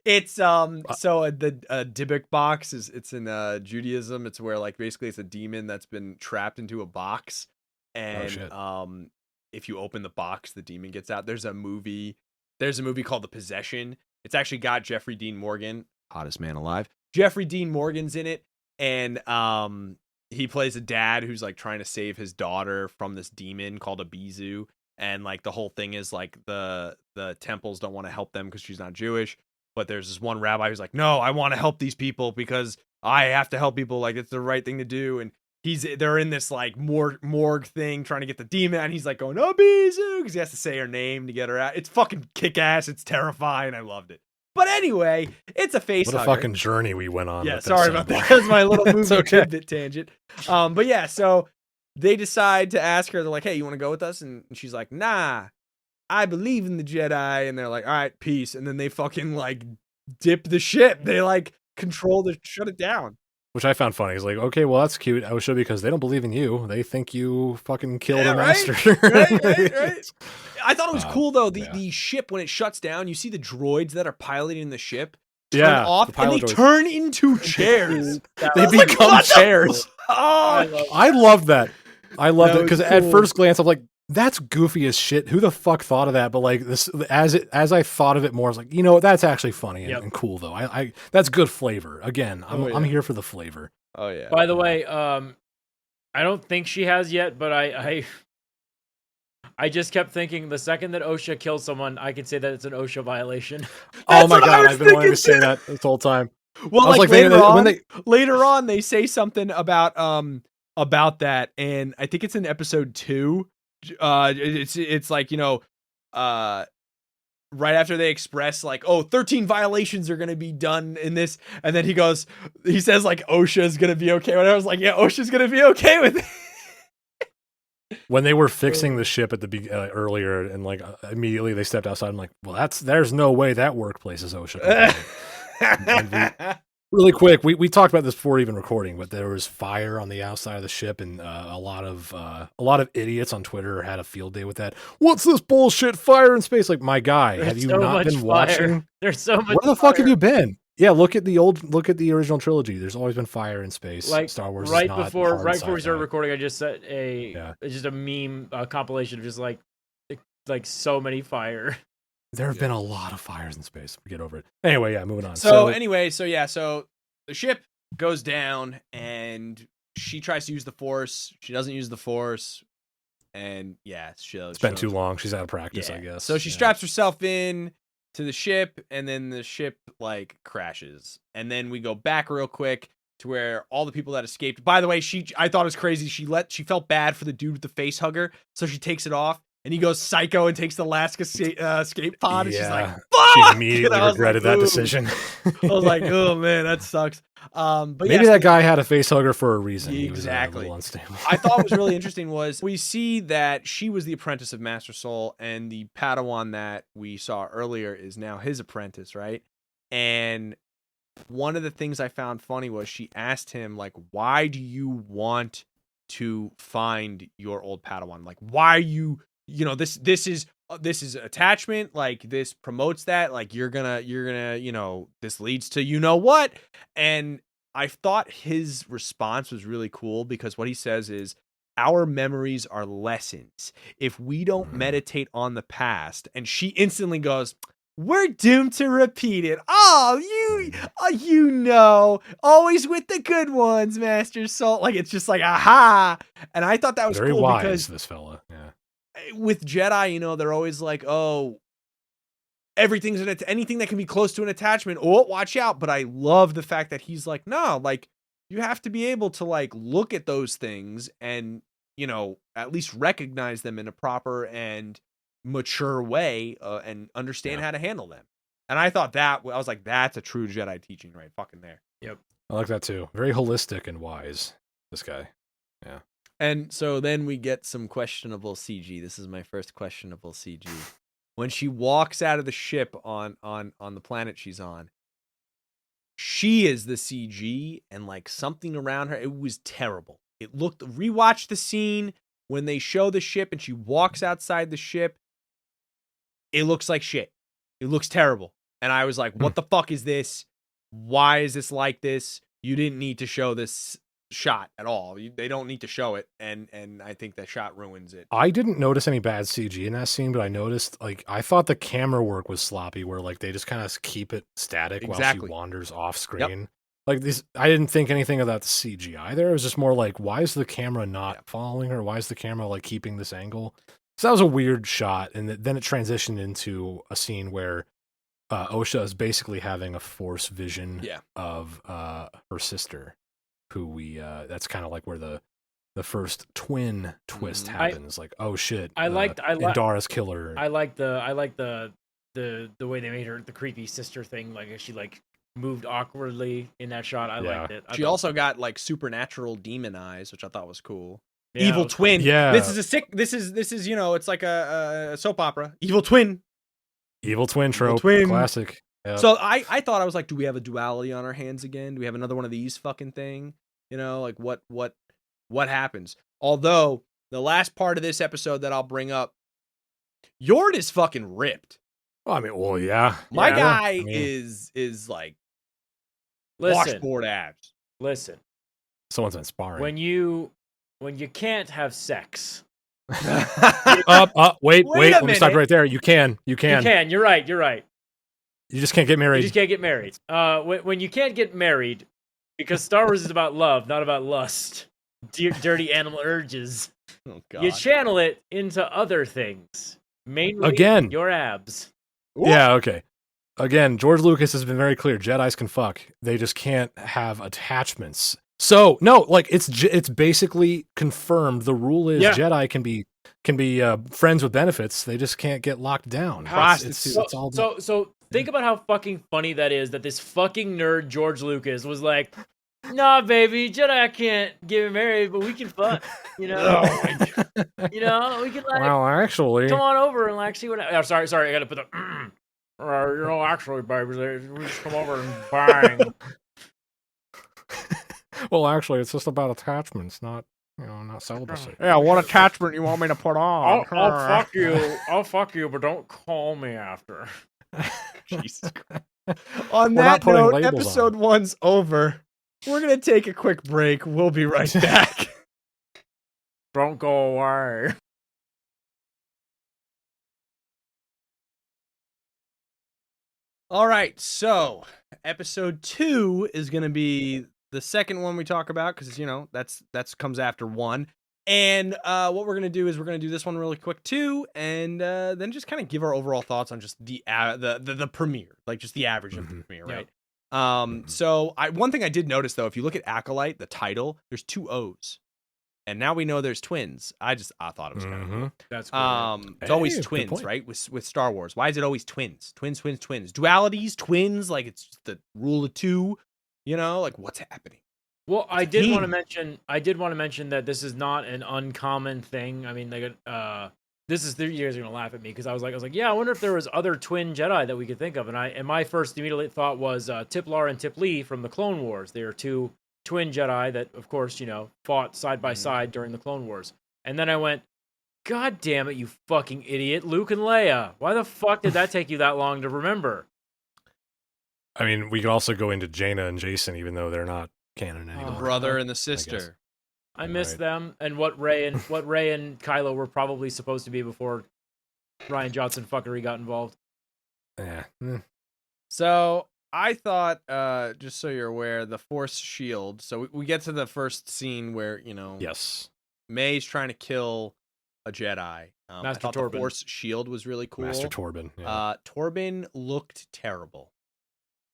It's so the Dybbuk box it's in Judaism. It's where like basically it's a demon that's been trapped into a box, and if you open the box, the demon gets out. There's a movie called The Possession. It's actually got Jeffrey Dean Morgan, hottest man alive. Jeffrey Dean Morgan's in it, and he plays a dad who's like trying to save his daughter from this demon called a Bizu, and like the whole thing is like the temples don't want to help them because she's not Jewish. But there's this one rabbi who's like, "No, I want to help these people because I have to help people. Like it's the right thing to do." And they're in this like morgue thing trying to get the demon, and he's like going, "Oh, Bizu," because he has to say her name to get her out. It's fucking kick ass. It's terrifying. I loved it. But anyway, it's a face hugger. What a fucking journey we went on. Yeah, sorry about that. That's my little movie tidbit tangent. But yeah, so they decide to ask her. They're like, "Hey, you want to go with us?" And she's like, "Nah, I believe in the Jedi." And they're like, "All right, peace." And then they fucking like dip the ship. They like shut it down. Which I found funny. It's like, okay, well, that's cute, Osha, because they don't believe in you. They think you fucking killed a master. Right. I thought it was cool, though. The ship, when it shuts down, you see the droids that are piloting the ship turn off, and they turn into chairs. They become chairs. I love that. I loved it, because at first glance, I'm like, that's goofy as shit. Who the fuck thought of that? But like this, as I thought of it more, I was like, that's actually funny and cool though. I that's good flavor. Again, I'm here for the flavor. Oh yeah. By the way, I don't think she has yet, but I just kept thinking the second that Osha kills someone, I could say that it's an Osha violation. Oh my god, I've been wanting to say that this whole time. Well, like later on, they say something about that, and I think it's in episode 2. It's like, right after they express like, 13 violations are going to be done in this. And then he says like, Osha is going to be okay. And I was like, yeah, Osha's going to be okay with it. When they were fixing the ship at the earlier, and like immediately they stepped outside, I'm like, well, there's no way that workplace is Osha. Really quick, we talked about this before even recording, but there was fire on the outside of the ship, and a lot of idiots on Twitter had a field day with that. What's this bullshit? Fire in space? Like, my guy, have you not been watching? There's so much. Where the fuck have you been? Yeah, look at the original trilogy. There's always been fire in space. Like Star Wars. Right before we started recording, I just set it's just a meme compilation of just like so many fire. There have been a lot of fires in space. Get over it. Anyway, moving on. So the ship goes down, and she tries to use the Force. She doesn't use the Force, and it's been too long. She's out of practice, I guess. So she straps herself in to the ship, and then the ship like crashes. And then we go back real quick to where all the people that escaped. By the way, I thought it was crazy. She felt bad for the dude with the face hugger, so she takes it off. And he goes psycho and takes the last escape pod. And she's like, fuck! She immediately regretted that Ooh. decision. I was like, oh man, that sucks. But maybe that guy had a face hugger for a reason. Exactly. He was unstable. I thought what was really interesting was we see that she was the apprentice of Master Soul, and the Padawan that we saw earlier is now his apprentice, right? And one of the things I found funny was she asked him, like, why do you want to find your old Padawan? Like, why are you... this is attachment, like this promotes that, like you're gonna this leads to what. And I thought his response was really cool, because what he says is, our memories are lessons if we don't meditate on the past. And she instantly goes, we're doomed to repeat it. Always with the good ones, Master Soul. Like, it's just like, aha. And I thought that was very cool, wise, because this fella. Yeah. With Jedi, they're always like, oh, everything's anything that can be close to an attachment. Oh, watch out. But I love the fact that he's like, no, like, you have to be able to like look at those things and, at least recognize them in a proper and mature way, and understand how to handle them. And I thought I was like, that's a true Jedi teaching right fucking there. Yep. I like that too. Very holistic and wise, this guy. Yeah. And so then we get some questionable CG. This is my first questionable CG. When she walks out of the ship on the planet she's on, she is the CG, and like something around her, it was terrible. It looked, rewatch the scene when they show the ship and she walks outside the ship. It looks like shit. It looks terrible. And I was like, what the fuck is this? Why is this like this? You didn't need to show this shot at all. They don't need to show it, and I think that shot ruins it. I didn't notice any bad CG in that scene, but I noticed, like, I thought the camera work was sloppy, where like they just kind of keep it static while she wanders off screen. Yep. Like this, I didn't think anything about the CG either. It was just more like, why is the camera not following her? Why is the camera like keeping this angle? So that was a weird shot, and then it transitioned into a scene where Osha is basically having a force vision of her sister, who that's kind of like where the first twin twist happens. Like, oh shit, Indara's killer. I like the way they made her the creepy sister thing. Like, she like moved awkwardly in that shot. I liked it. She also got like supernatural demon eyes, which I thought was cool. Yeah, evil twin. Yeah, this is it's like a soap opera. Evil twin trope. Classic. Yep. So I thought, I was like, do we have a duality on our hands again? Do we have another one of these fucking thing? Like what happens? Although the last part of this episode that I'll bring up, Yord is fucking ripped. Well, I mean, yeah. My guy is like washboard abs. Listen. Someone's inspiring. When you can't have sex. Wait, let me stop right there. You can. You're right. You just can't get married. When you can't get married, because Star Wars is about love, not about lust, dirty animal urges. Oh, God. You channel it into other things. Mainly again, your abs. Ooh. Yeah, okay. Again, George Lucas has been very clear. Jedis can fuck. They just can't have attachments. So no, like it's basically confirmed. The rule is Jedi can be friends with benefits. They just can't get locked down. So think about how fucking funny that is. That this fucking nerd George Lucas was like, "Nah, baby, Jedi can't get married, but we can fuck." We can like. Well, actually, come on over and like see what. Oh, sorry, I got to put the. Actually, baby, we just come over and bang. Well, actually, it's just about attachments, not celibacy. Yeah, what attachment you want me to put on? I'll fuck you. I'll fuck you, but don't call me after. Jesus Christ. On that note, episode 1's over. We're going to take a quick break. We'll be right back. Don't go away. All right, so episode 2 is going to be the second one we talk about, because that's comes after 1. And what we're gonna do is we're gonna do this one really quick too, and then just kind of give our overall thoughts on just the premiere, like just the average of the premiere, right? So one thing I did notice though, if you look at Acolyte, the title, there's 2 O's. And now we know there's twins. I thought it was kind of cool. That's cool. It's always twins, right? With Star Wars. Why is it always twins? Twins. Dualities, twins, like it's the rule of 2, like what's happening? Well, I did want to mention that this is not an uncommon thing. I mean, you guys are gonna laugh at me because I was like, yeah, I wonder if there was other twin Jedi that we could think of. And my first immediate thought was Tiplar and Tip Lee from the Clone Wars. They are 2 twin Jedi that, of course, fought side by side during the Clone Wars. And then I went, God damn it, you fucking idiot, Luke and Leia. Why the fuck did that take you that long to remember? I mean, we could also go into Jaina and Jason, even though they're not canon anymore. The brother and the sister. I miss them, and what Rey and Kylo were probably supposed to be before Rian Johnson fuckery got involved. Yeah. So I thought, just so you're aware, the Force shield. So we get to the first scene where yes, May's trying to kill a Jedi. Master Torben. The Force shield was really cool. Master Torben. Yeah. Torben looked terrible.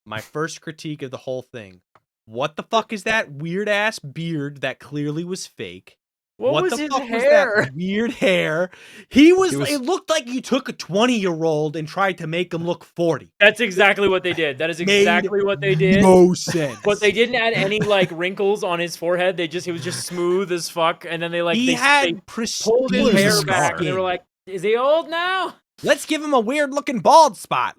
My first critique of the whole thing. What the fuck is that weird ass beard that clearly was fake? What was the his fuck hair? Was that weird hair? He was. It looked like you took a 20-year-old and tried to make him look 40. That's exactly what they did. That is exactly what they did. No sense. But they didn't add any wrinkles on his forehead. He was just smooth as fuck. And then they pulled his hair back. And they were like, "Is he old now? Let's give him a weird looking bald spot."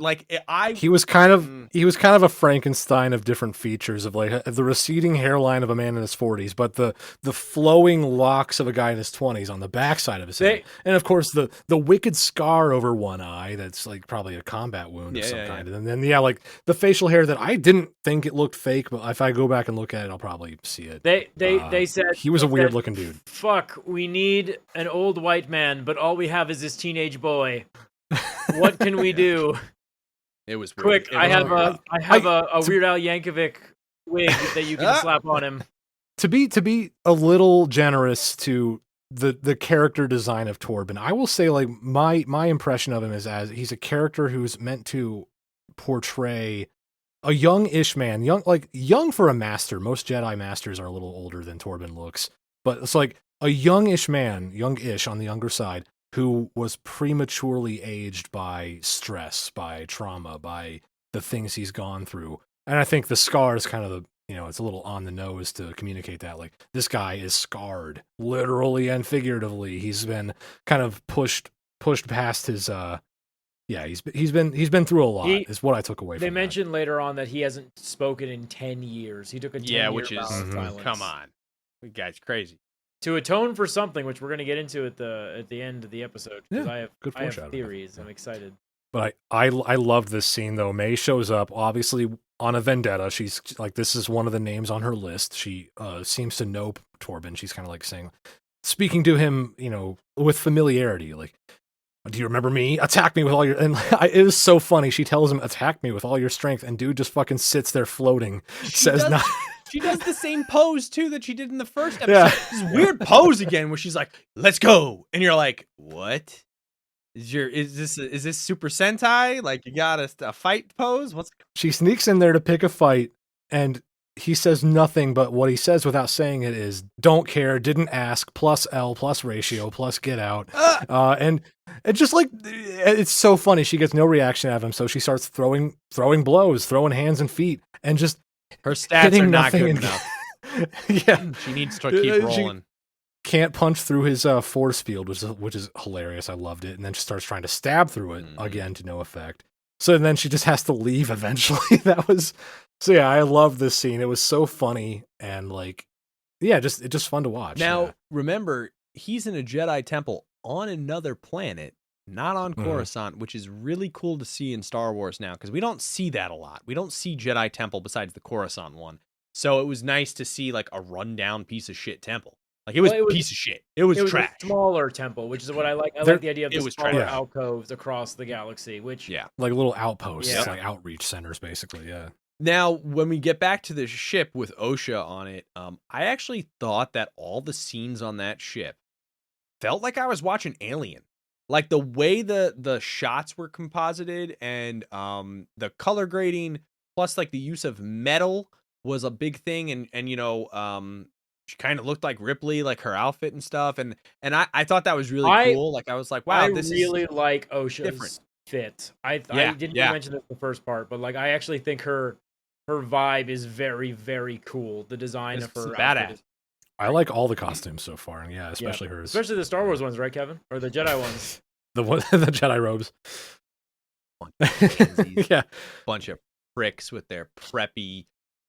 He was kind of a Frankenstein of different features of the receding hairline of a man in his 40s, but the flowing locks of a guy in his 20s on the backside of his head, and of course the wicked scar over one eye that's probably a combat wound of some kind, and then the facial hair that I didn't think it looked fake, but if I go back and look at it, I'll probably see it. They said he was a weird looking dude. Fuck, we need an old white man, but all we have is this teenage boy. What can we do? It was weird. Quick. I have a Weird Al Yankovic wig that you can slap on him. To be a little generous to the character design of Torben, I will say my impression of him is as he's a character who's meant to portray a young-ish man, young for a master. Most Jedi masters are a little older than Torben looks, but it's like a youngish man, youngish on the younger side, who was prematurely aged by stress, by trauma, by the things he's gone through. And I think the scar is kind of it's a little on the nose to communicate that. This guy is scarred, literally and figuratively. He's been kind of pushed past his he's been through a lot, is what I took away from They mentioned later on that he hasn't spoken in 10 years. He took a 10-year which is silence. Come on. The guy's crazy. To atone for something, which we're going to get into at the end of the episode, because I have theories. I'm excited. But I love this scene though. May shows up obviously on a vendetta. She's this is one of the names on her list. She seems to know Torben. She's kind of speaking to him, with familiarity. Do you remember me? Attack me with all your... And it was so funny. She tells him, attack me with all your strength. And dude just fucking sits there floating. She does the same pose, too, that she did in the first episode. Yeah. This weird pose again where she's like, let's go. And you're like, what? Is this Super Sentai? You got a fight pose? She sneaks in there to pick a fight, and he says nothing, but what he says without saying it is, don't care, didn't ask, plus L, plus ratio, plus get out. And it's just it's so funny. She gets no reaction out of him, so she starts throwing blows, throwing hands and feet, and just her stats are not good enough. Yeah. She needs to keep rolling. Can't punch through his force field, which is hilarious. I loved it. And then she starts trying to stab through it, again, to no effect. So then she just has to leave eventually. I love this scene. It was so funny and just fun to watch. Now, remember, he's in a Jedi temple on another planet, not on Coruscant, which is really cool to see in Star Wars now, because we don't see that a lot. We don't see Jedi temple besides the Coruscant one. So it was nice to see a rundown piece of shit temple. It was a piece of shit. It was trash. A smaller temple, which is what I like. I like the idea of the smaller alcoves across the galaxy, which little outposts, outreach centers, basically. Yeah. Now, when we get back to the ship with Osha on it, I actually thought that all the scenes on that ship felt like I was watching Alien. The way the shots were composited and the color grading plus like the use of metal was a big thing, and she kind of looked like Ripley, like her outfit and stuff, and I thought that was really cool. Like I was like, wow, this really is like Osha's different fit. I didn't even mention this in the first part, but like I actually think her vibe is very, very cool. The design of her badass. I like all the costumes so far, and especially hers. Especially the Star Wars ones, right, Kevin? Or the Jedi ones. the Jedi robes. Bunch of pricks with their preppy,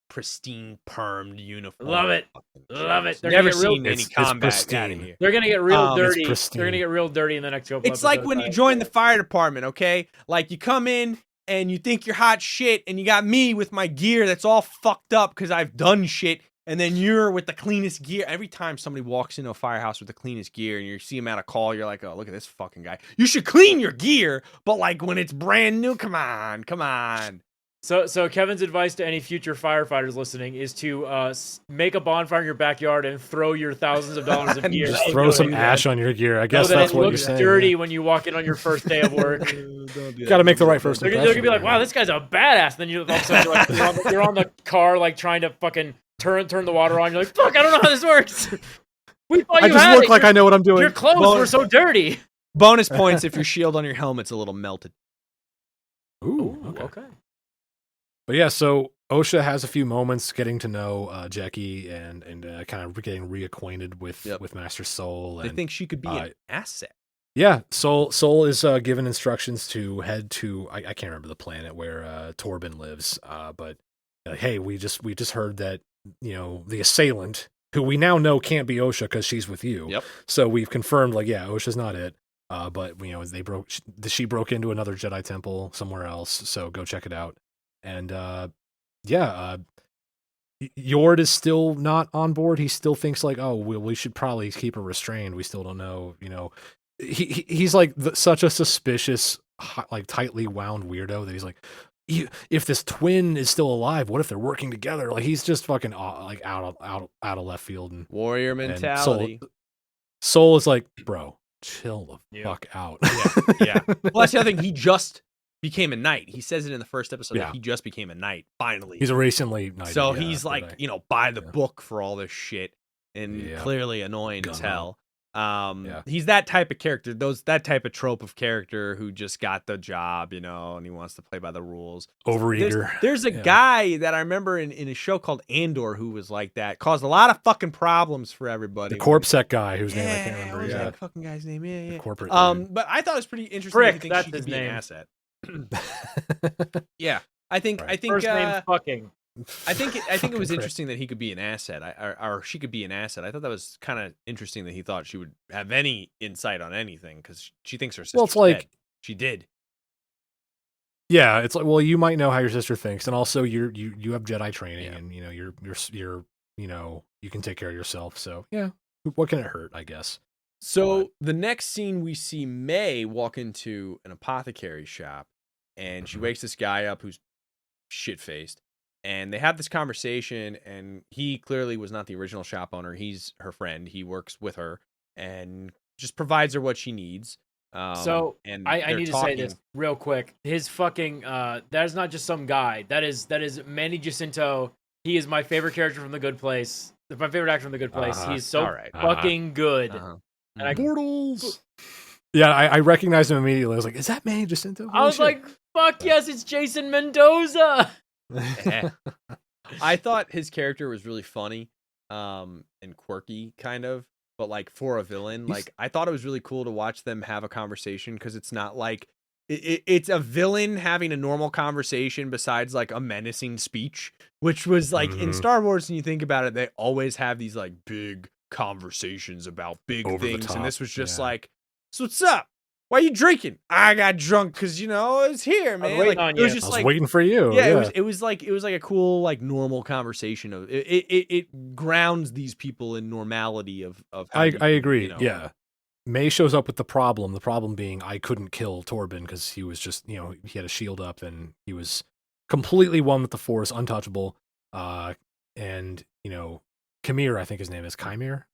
pristine, permed uniform. Love it. They're never seen any combat. They're gonna get real dirty. They're gonna get real dirty in the next couple episodes. It's like when you join the fire department, okay? Like you come in and you think you're hot shit, and you got me with my gear that's all fucked up because I've done shit. And then you're with the cleanest gear. Every time somebody walks into a firehouse with the cleanest gear and you see them at a call, you're like, oh, look at this fucking guy. You should clean your gear, but like when it's brand new, come on. So Kevin's advice to any future firefighters listening is to make a bonfire in your backyard and throw your thousands of dollars of gear. Just throw some ash on your gear. I guess that's what you're saying. It looks dirty when you walk in on your first day of work. Got to make the right first impression. They're gonna be like, wow, this guy's a badass. And then all of a sudden you're on the car like trying to fucking turn the water on. You're like, fuck, I don't know how this works. I just look like I know what I'm doing. Your clothes were so dirty. Bonus points if your shield on your helmet's a little melted. Ooh, okay. But yeah, so Osha has a few moments getting to know Jackie and kind of getting reacquainted with Master Soul. They think she could be an asset. Yeah, Soul is given instructions to head to I can't remember the planet where Torben lives, but hey, we just heard that the assailant, who we now know can't be Osha because she's with you. Yep. So we've confirmed Osha's not it. But she broke into another Jedi temple somewhere else. So go check it out. And Yord is still not on board. He still thinks like, oh, we should probably keep her restrained. We still don't know. He's like such a suspicious, like tightly wound weirdo that he's like, if this twin is still alive, what if they're working together? Like he's just fucking like out of left field and warrior mentality. Soul is like, bro, chill the fuck out. Yeah. Well, that's the other thing. He just became a knight. He says it in the first episode that he just became a knight. Finally, he's a recently knighted. So he's like, by the book for all this shit, and clearly annoying as hell. He's that type of character, that type of trope of character who just got the job, and he wants to play by the rules. Overeager. There's a guy that I remember in a show called Andor who was like that, caused a lot of fucking problems for everybody. The Corpsec guy whose name I can't remember. What was that fucking guy's name? Yeah. The corporate. But I thought it was pretty interesting. Frick, that that's she could his be name. An asset. Yeah, I think first name's fucking. I think it was interesting that he could be an asset, or she could be an asset. I thought that was kind of interesting that he thought she would have any insight on anything because she thinks her sister's it's like dead. She did. Yeah, it's like, well, you might know how your sister thinks, and also you have Jedi training, and you're you can take care of yourself. So yeah, what can it hurt? I guess. So the next scene we see May walk into an apothecary shop, and she wakes this guy up who's shit-faced. And they have this conversation, and he clearly was not the original shop owner. He's her friend. He works with her and just provides her what she needs. I need to say this real quick. His fucking that is not just some guy. That is Manny Jacinto. He is my favorite character from The Good Place. My favorite actor from The Good Place. He's so fucking good. And Bortles. Yeah, I recognized him immediately. I was like, "Is that Manny Jacinto?" I was like, "Fuck yes, it's Jason Mendoza." I thought his character was really funny and quirky kind of, but like for a villain, like I thought it was really cool to watch them have a conversation because it's not like it's a villain having a normal conversation besides like a menacing speech, which was like in Star Wars, and you think about it, they always have these like big conversations about big things, and this was just like, so what's up? Why are you drinking? I got drunk because it's here, man. It was just I was waiting for you. Yeah, it was like a cool like normal conversation of it grounds these people in normality of how I agree. Yeah. May shows up with the problem. The problem being I couldn't kill Torben because he was just he had a shield up and he was completely one with the Force, untouchable. And Khmer, I think his name is Khmer.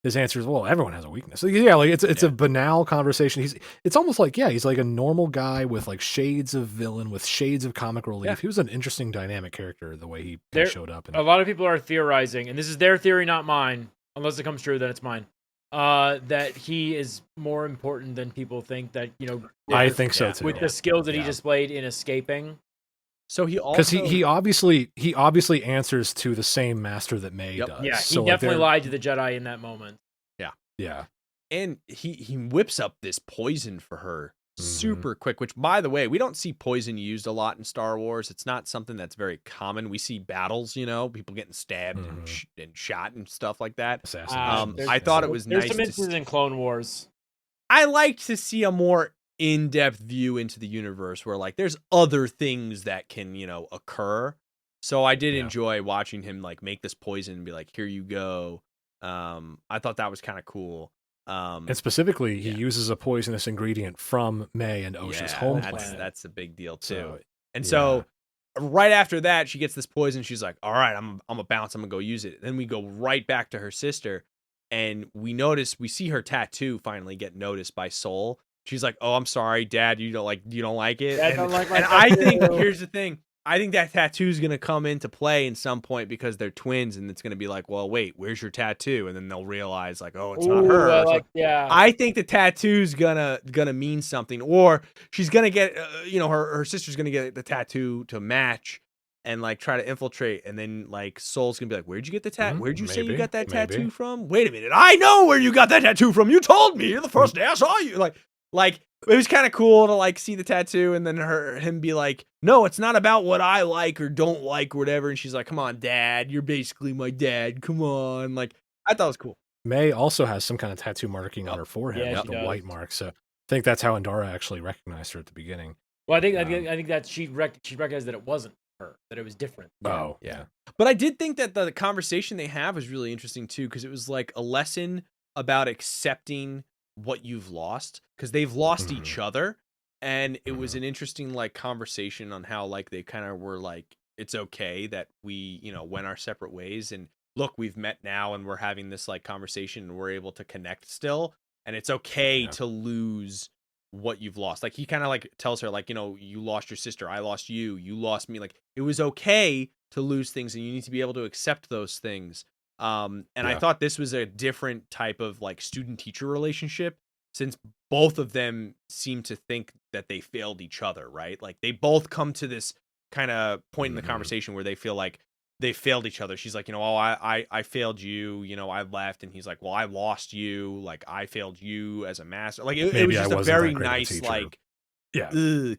his answer is, well, everyone has a weakness. So, yeah, like it's a banal conversation. It's almost like, he's like a normal guy with like shades of villain, with shades of comic relief. Yeah. He was an interesting dynamic character the way he showed up. A lot of people are theorizing, and this is their theory, not mine. Unless it comes true, then it's mine. That he is more important than people think. That I think so too. With the skills that he displayed in escaping. So he also because he obviously answers to the same master that May does. Yeah, he so definitely lied to the Jedi in that moment. Yeah, and he whips up this poison for her super quick. Which, by the way, we don't see poison used a lot in Star Wars. It's not something that's very common. We see battles, people getting stabbed and shot and stuff like that. I thought it was nice. There's some instances in Clone Wars. I like to see a more in-depth view into the universe where like there's other things that can occur. So I did enjoy watching him like make this poison and be like, here you go. I thought that was kind of cool. And specifically he uses a poisonous ingredient from May and Osha's home planet. That's a big deal too. So right after that she gets this poison. She's like, all right, I'm gonna bounce, I'm gonna go use it. Then we go right back to her sister and we see her tattoo finally get noticed by Soul. She's like, "Oh, I'm sorry, Dad. You don't like it." Dad don't like my and I think here's the thing. I think that tattoo is gonna come into play in some point because they're twins, and it's gonna be like, "Well, wait, where's your tattoo?" And then they'll realize, like, "Oh, it's not her." I think the tattoo's gonna mean something, or she's gonna get, her sister's gonna get the tattoo to match, and like try to infiltrate, and then like Soul's gonna be like, "Where'd you get the tattoo? Where'd you say you got that tattoo from? Wait a minute, I know where you got that tattoo from. You told me the first day I saw you." Like it was kind of cool to like see the tattoo and then him be like, "No, it's not about what I like or don't like or whatever." And she's like, "Come on, Dad, you're basically my dad. Come on." Like I thought it was cool. May also has some kind of tattoo marking on her forehead, like the white mark. So I think that's how Andara actually recognized her at the beginning. Well, I think that she recognized that it wasn't her, that it was different. Oh, yeah. But I did think that the conversation they have was really interesting too, because it was like a lesson about accepting what you've lost, because they've lost each other, and it was an interesting like conversation on how like they kind of were like, it's okay that we went our separate ways, and look, we've met now and we're having this like conversation and we're able to connect still, and it's okay to lose what you've lost. Like he kind of like tells her like, you lost your sister, I lost you, you lost me. Like it was okay to lose things, and you need to be able to accept those things. I thought this was a different type of like student teacher relationship, since both of them seem to think that they failed each other, right? Like they both come to this kind of point in the conversation where they feel like they failed each other. She's like, "Oh, I failed you, I left." And he's like, "Well, I lost you, like I failed you as a master." Like it was just a very nice like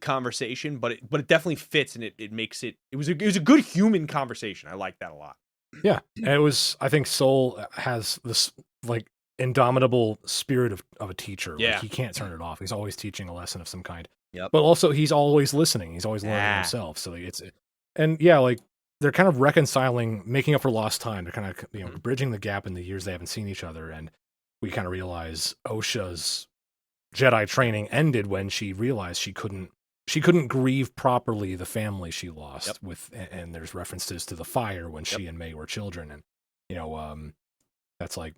conversation, but it definitely fits, and it makes it was a good human conversation. I like that a lot. Yeah, and I think Soul has this like indomitable spirit of a teacher. Yeah, like, he can't turn it off. He's always teaching a lesson of some kind. Yep. But also he's always listening. He's always learning himself. So like, like they're kind of reconciling, making up for lost time. They're kind of bridging the gap in the years they haven't seen each other, and we kind of realize Osha's Jedi training ended when she realized she couldn't grieve properly the family she lost and there's references to the fire when she and May were children, and that's like,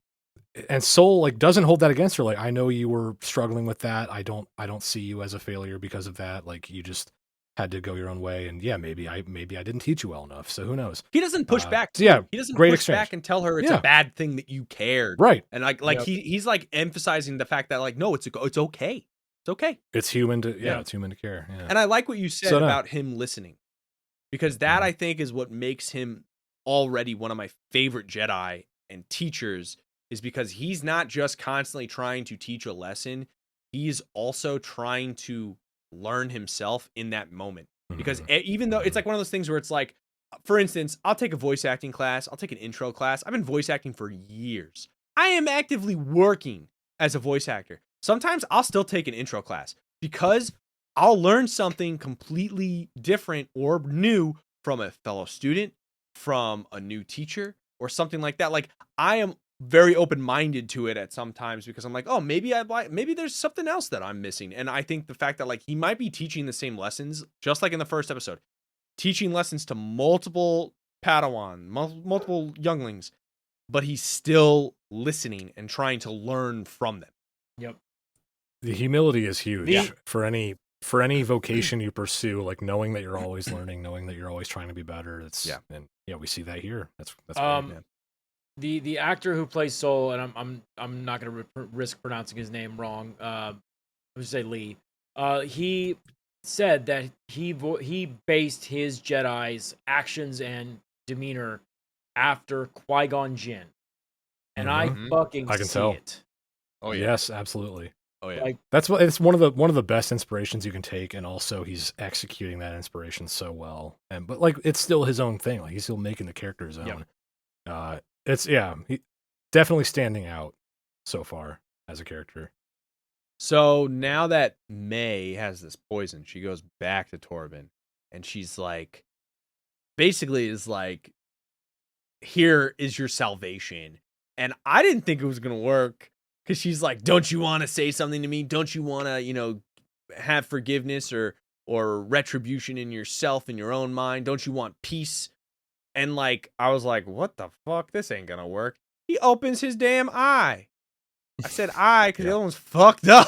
and Soul like doesn't hold that against her. Like, I know you were struggling with that. I don't see you as a failure because of that. Like, you just had to go your own way, and maybe I didn't teach you well enough. So who knows? He doesn't push back. So yeah, he doesn't great push exchange. back and tell her it's a bad thing that you cared, right? And like he's like emphasizing the fact that like, no, it's okay. It's okay. It's human to it's human to care. Yeah. And I like what you said about him listening, because that I think is what makes him already one of my favorite Jedi and teachers, is because he's not just constantly trying to teach a lesson. He's also trying to learn himself in that moment. Because even though it's like one of those things where it's like, for instance, I'll take a voice acting class. I'll take an intro class. I've been voice acting for years. I am actively working as a voice actor. Sometimes I'll still take an intro class because I'll learn something completely different or new from a fellow student, from a new teacher, or something like that. Like, I am very open-minded to it at some times, because I'm like, oh, maybe there's something else that I'm missing. And I think the fact that like he might be teaching the same lessons, just like in the first episode, teaching lessons to multiple Padawan, multiple younglings, but he's still listening and trying to learn from them. Yep. The humility is huge for any vocation you pursue, like knowing that you're always learning, knowing that you're always trying to be better. And we see that here. That's great, man. The actor who plays Soul, and I'm not going to risk pronouncing his name wrong. I would say Lee. He said that he based his Jedi's actions and demeanor after Qui-Gon Jinn, and I can see tell it. Oh yeah. Yes, absolutely. Oh yeah. Like, it's one of the best inspirations you can take, and also he's executing that inspiration so well. But like it's still his own thing. Like he's still making the character his own. He definitely standing out so far as a character. So now that May has this poison, she goes back to Torben, and she's like, basically is like, here is your salvation. And I didn't think it was going to work, because she's like, don't you want to say something to me? Don't you want to, have forgiveness or retribution in yourself, in your own mind? Don't you want peace? And like, I was like, what the fuck? This ain't going to work. He opens his damn eye. I said eye because the other one's fucked up.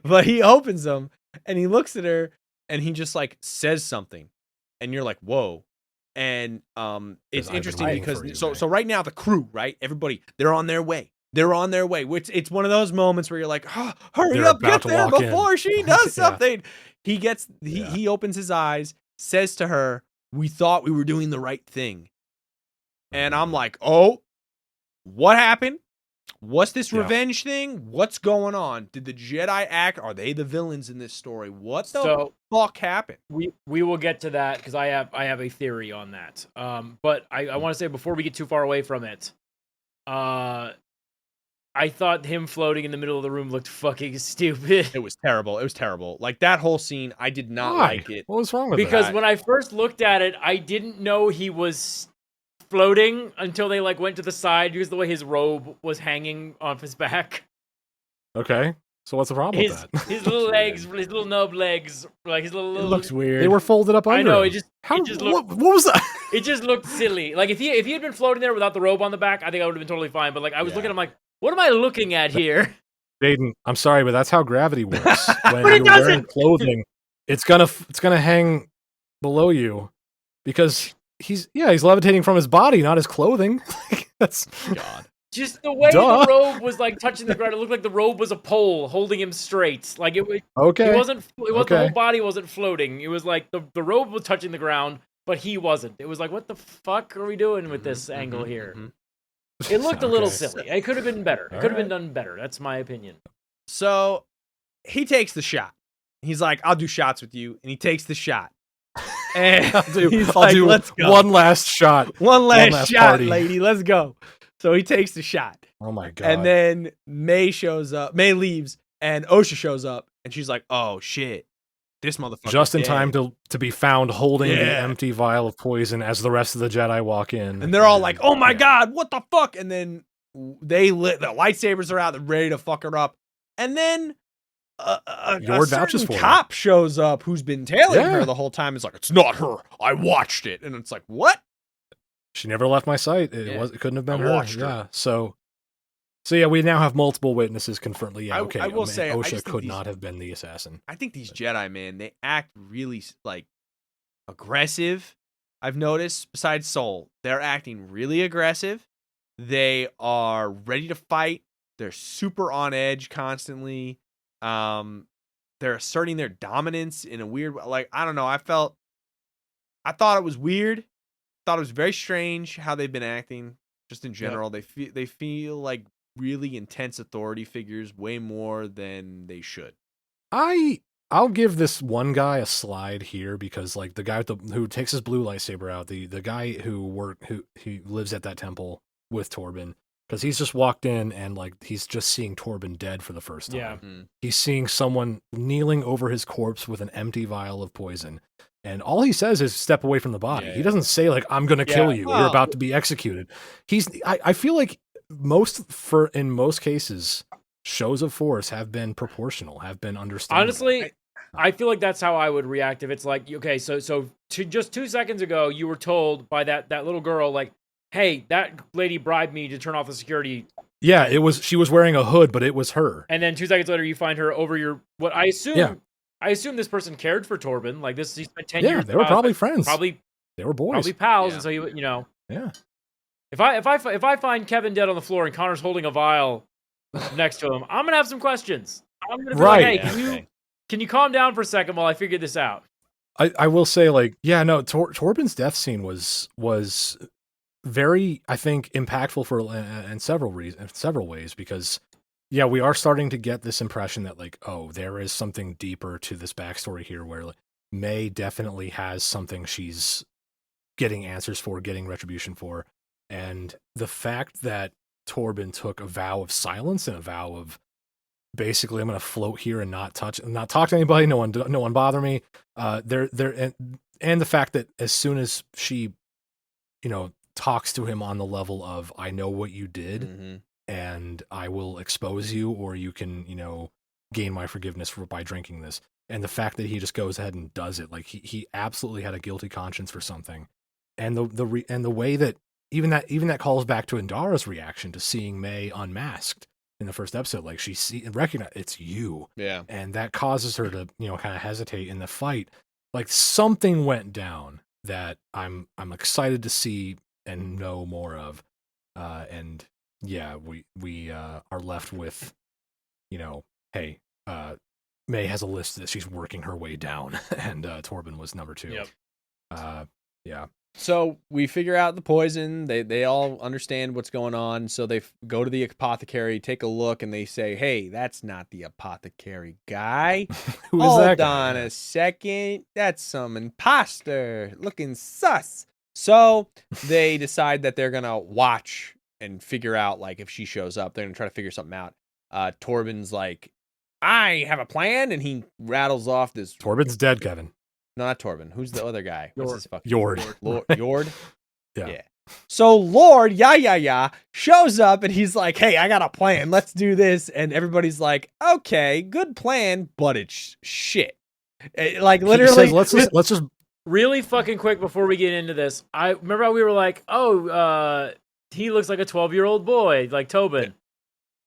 But he opens them and he looks at her and he just like says something. And you're like, whoa. And it's interesting because so right now the crew, right? Everybody, they're on their way. They're on their way. Which it's one of those moments where you're like, oh, hurry up, get there before she does something. He opens his eyes, says to her, we thought we were doing the right thing. And I'm like, oh, what happened? What's this revenge thing? What's going on? Did the Jedi act? Are they the villains in this story? What the fuck happened? We will get to that because I have a theory on that. But I want to say before we get too far away from it, I thought him floating in the middle of the room looked fucking stupid. It was terrible. It was terrible. Like that whole scene, I did not like it. What was wrong with Because when I first looked at it, I didn't know he was floating until they like went to the side because the way his robe was hanging off his back. Okay, so what's the problem with that? His little legs, his little nub legs, like his little. It looks weird. They were folded up under. I know. Him. What was that? It just looked silly. Like if he had been floating there without the robe on the back, I think I would have been totally fine. But like I was looking, I'm like, what am I looking at here? Jaden, I'm sorry, but that's how gravity works. When you're wearing clothing, it's gonna hang below you because he's levitating from his body, not his clothing. That's God. Just the way the robe was like touching the ground, it looked like the robe was a pole holding him straight. Like it was okay. It wasn't the whole body wasn't floating. It was like the robe was touching the ground, but he wasn't. It was like, what the fuck are we doing with this angle here? It looked a little silly. It could have been better. It could have been done better. That's my opinion. So he takes the shot. He's like, I'll do shots with you. And he takes the shot. And I'll do let's go. One last shot. One last shot, party. Lady. Let's go. So he takes the shot. Oh my God. And then May shows up. May leaves and Osha shows up. And she's like, oh shit. This motherfucker. Just in time to be found holding the empty vial of poison as the rest of the Jedi walk in. And they're all like, oh my God, what the fuck? And then the lightsabers are out. They're ready to fuck her up. And then a certain cop shows up who's been tailing her the whole time. It's like, it's not her. I watched it. And it's like, what? She never left my sight. It couldn't have been her. Yeah. So yeah, we now have multiple witnesses confirmed. Yeah, okay. I will say, Osha could not have been the assassin. I think these Jedi, man, they act really like aggressive. I've noticed. Besides Soul, they're acting really aggressive. They are ready to fight. They're super on edge constantly. They're asserting their dominance in a weird, like, I don't know. I thought it was weird. Thought it was very strange how they've been acting just in general. They feel like really intense authority figures way more than they should. I'll give this one guy a slide here because like the guy who takes his blue lightsaber out, the guy who lives at that temple with Torben, because he's just walked in and like he's just seeing Torben dead for the first time. Yeah. He's seeing someone kneeling over his corpse with an empty vial of poison. And all he says is step away from the body. He doesn't say like, I'm going to kill you. You're about to be executed. I feel like in most cases, shows of force have been proportional, have been understandable. Honestly, I feel like that's how I would react if it's like, okay, so just 2 seconds ago, you were told by that little girl, like, hey, that lady bribed me to turn off the security. Yeah, she was wearing a hood, but it was her. And then 2 seconds later, you find her over what I assume. Yeah. I assume this person cared for Torben. Like he spent 10 years. Yeah, they were probably friends. Probably they were boys. Probably pals. And so you know. Yeah. If I find Kevin dead on the floor and Connor's holding a vial next to him, I'm gonna have some questions. I'm gonna be like, hey, can you calm down for a second while I figure this out? I will say, like, yeah, no, Torben's death scene was very, I think, impactful for in several ways, because yeah, we are starting to get this impression that, like, oh, there is something deeper to this backstory here, where like, May definitely has something she's getting answers for, getting retribution for, and the fact that Torben took a vow of silence and a vow of basically, I'm going to float here and not talk to anybody. No one bother me. And the fact that as soon as she, talks to him on the level of, I know what you did, and I will expose you, or you can, gain my forgiveness by drinking this. And the fact that he just goes ahead and does it, like he absolutely had a guilty conscience for something, and the way that even that calls back to Indara's reaction to seeing May unmasked in the first episode, like she recognize it's you, and that causes her to kind of hesitate in the fight. Like something went down that I'm excited to see and know more of, and yeah, we are left with, hey, May has a list that she's working her way down, and Torben was number 2. Yep. Yeah. So we figure out the poison. They all understand what's going on. So they go to the apothecary, take a look, and they say, "Hey, that's not the apothecary guy. Who is that guy? Hold on a second. That's some imposter looking sus." So they decide that they're gonna watch and figure out, like, if she shows up, they're gonna try to figure something out. Torben's like, "I have a plan," and he rattles off this. Torben's dead, Kevin. No, not Torben. Who's the other guy? What's his fucking Jord. Jord? Yeah. So Lord, shows up and he's like, "Hey, I got a plan. Let's do this." And everybody's like, "Okay, good plan, but it's shit." Like literally, says, let's just really fucking quick before we get into this. I remember how we were like, "Oh, he looks like a 12-year-old boy, like Tobin."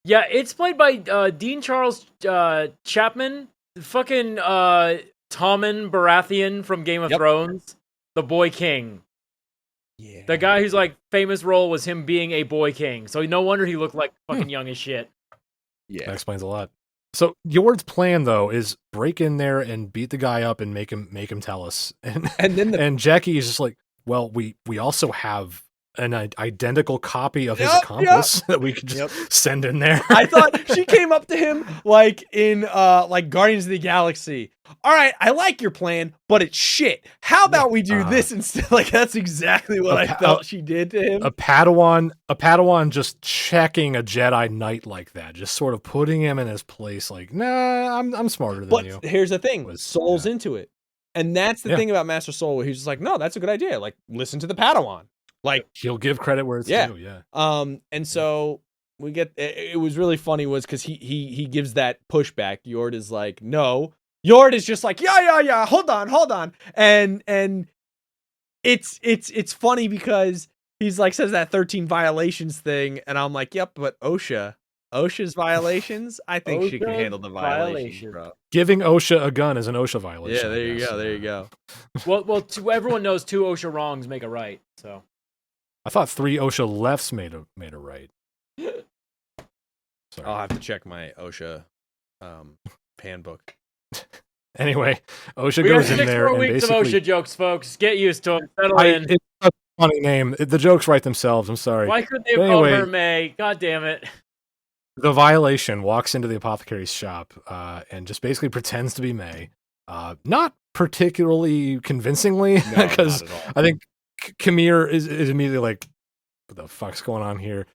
Yeah, it's played by Dean Charles Chapman, fucking Tommen Baratheon from Game of Thrones, the Boy King. Yeah. The guy whose like famous role was him being a Boy King. So no wonder he looked like fucking young as shit. Yeah. That explains a lot. So Jord's plan though is break in there and beat the guy up and make him tell us. And then and Jackie is just like, well, we also have an identical copy of his accomplice that we could just send in there. I thought she came up to him like in like Guardians of the Galaxy. "All right, I like your plan, but it's shit. How about we do this instead?" Like that's exactly what I felt she did to him. A Padawan just checking a Jedi Knight like that, just sort of putting him in his place. Like, nah, I'm smarter than you. But here's the thing: Soul's into it, and that's the thing about Master Soul. Where he's just like, "No, that's a good idea. Like, listen to the Padawan." Like he'll give credit where it's due. Yeah. And so we get. It was really funny was because he gives that pushback. Jord is like, "No." Jord is just like, yeah. Hold on. And it's funny because he's like says that 13 violations thing, and I'm like, yep, but OSHA's violations. I think she can handle the violations, bro. Giving OSHA a gun is an OSHA violation. Yeah, there you go. Well, everyone knows 2 OSHA wrongs make a right. So I thought 3 OSHA lefts made a right. Sorry. I'll have to check my OSHA handbook. Anyway, OSHA goes in there and weeks basically... of OSHA jokes, folks. Get used to them. Settle in. It's a funny name. The jokes write themselves. I'm sorry. Why couldn't they have called her May? God damn it. The violation walks into the apothecary's shop and just basically pretends to be May. Not particularly convincingly, because I think Kamir is immediately like, what the fuck's going on here?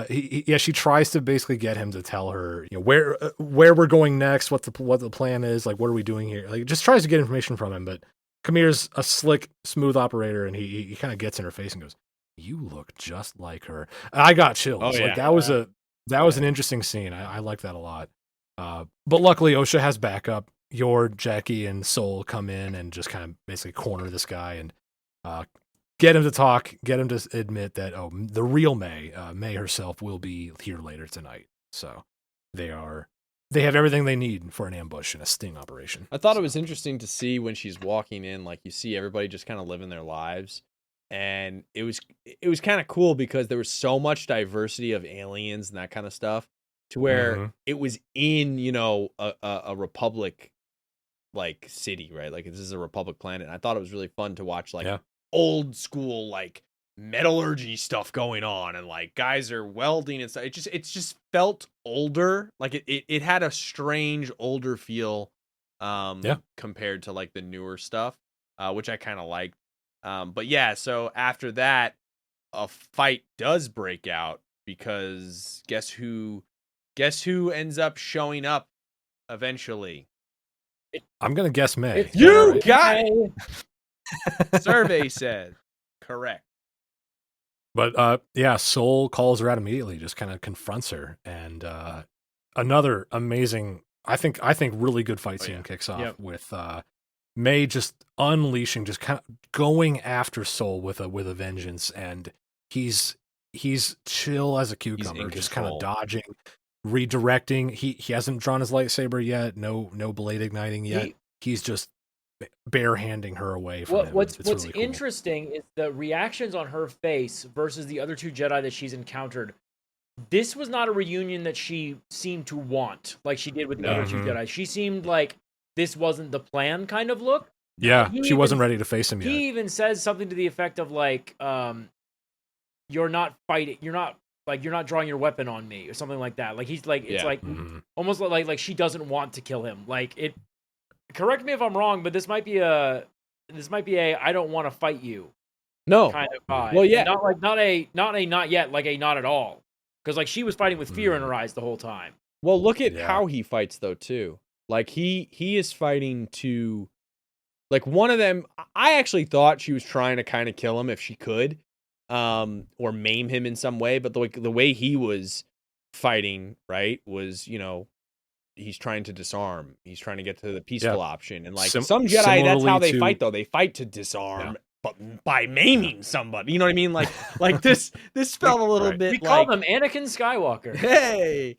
She tries to basically get him to tell her, where we're going next, what the plan is, like what are we doing here? Like just tries to get information from him, but Kamir's a slick, smooth operator, and he kind of gets in her face and goes, "You look just like her." And I got chills. Like that was an interesting scene. I like that a lot. But luckily OSHA has backup. Jord, Jackie, and Soul come in and just kind of basically corner this guy, and get him to talk, get him to admit that the real May herself will be here later tonight. So they have everything they need for an ambush and a sting operation. I thought it was interesting to see when she's walking in, like you see everybody just kind of living their lives. And it was kind of cool because there was so much diversity of aliens and that kind of stuff to where it was in, a republic like city, right? Like this is a republic planet. And I thought it was really fun to watch like old school, like metallurgy stuff going on and like guys are welding and stuff. It just felt older. Like it had a strange older feel compared to like the newer stuff, which I kind of liked. But yeah, so after that, a fight does break out because guess who ends up showing up eventually? I'm gonna guess May. You got it. Survey said correct. But Soul calls her out immediately, just kind of confronts her, and another amazing, I think really good fight scene kicks off with May just unleashing, just kind of going after Soul with a vengeance, and he's chill as a cucumber, just kind of dodging, redirecting. He hasn't drawn his lightsaber yet, no blade igniting yet. He's just barehanding her away from him. What's really cool. interesting is the reactions on her face versus the other two Jedi that she's encountered. This was not a reunion that she seemed to want, like she did with the other two Jedi. She seemed like this wasn't the plan kind of look. Yeah, she wasn't ready to face him yet. He even says something to the effect of like, you're not fighting, you're not drawing your weapon on me or something like that. Like he's like, it's like almost like she doesn't want to kill him. Like it, correct me if I'm wrong, but this might be a I don't want to fight you kind of vibe. Well, yeah. And not yet, like a not at all. Because like she was fighting with fear in her eyes the whole time. Well, look at how he fights though too. Like he is fighting to, like one of them. I actually thought she was trying to kind of kill him if she could, or maim him in some way. But the way he was fighting, right, was he's trying to disarm. He's trying to get to the peaceful option. And like some Jedi, that's how they fight though. They fight to disarm, but by maiming somebody. You know what I mean? Like this felt a little bit. We call them Anakin Skywalker. Hey,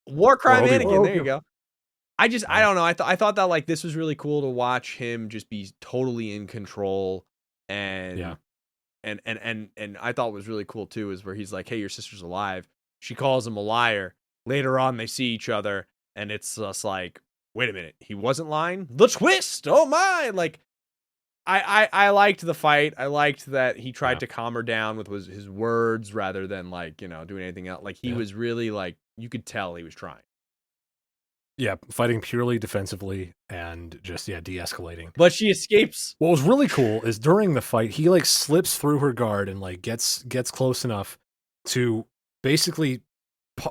war crime Anakin. There you go. I don't know. I thought that like this was really cool to watch him just be totally in control, and I thought was really cool too is where he's like, "Hey, your sister's alive." She calls him a liar. Later on, they see each other, and it's just like, "Wait a minute, he wasn't lying." The twist, oh my! Like, I liked the fight. I liked that he tried to calm her down with his words rather than like doing anything else. Like he was really like you could tell he was trying. Yeah, fighting purely defensively and just de-escalating. But she escapes. What was really cool is during the fight, he like slips through her guard and like gets close enough to basically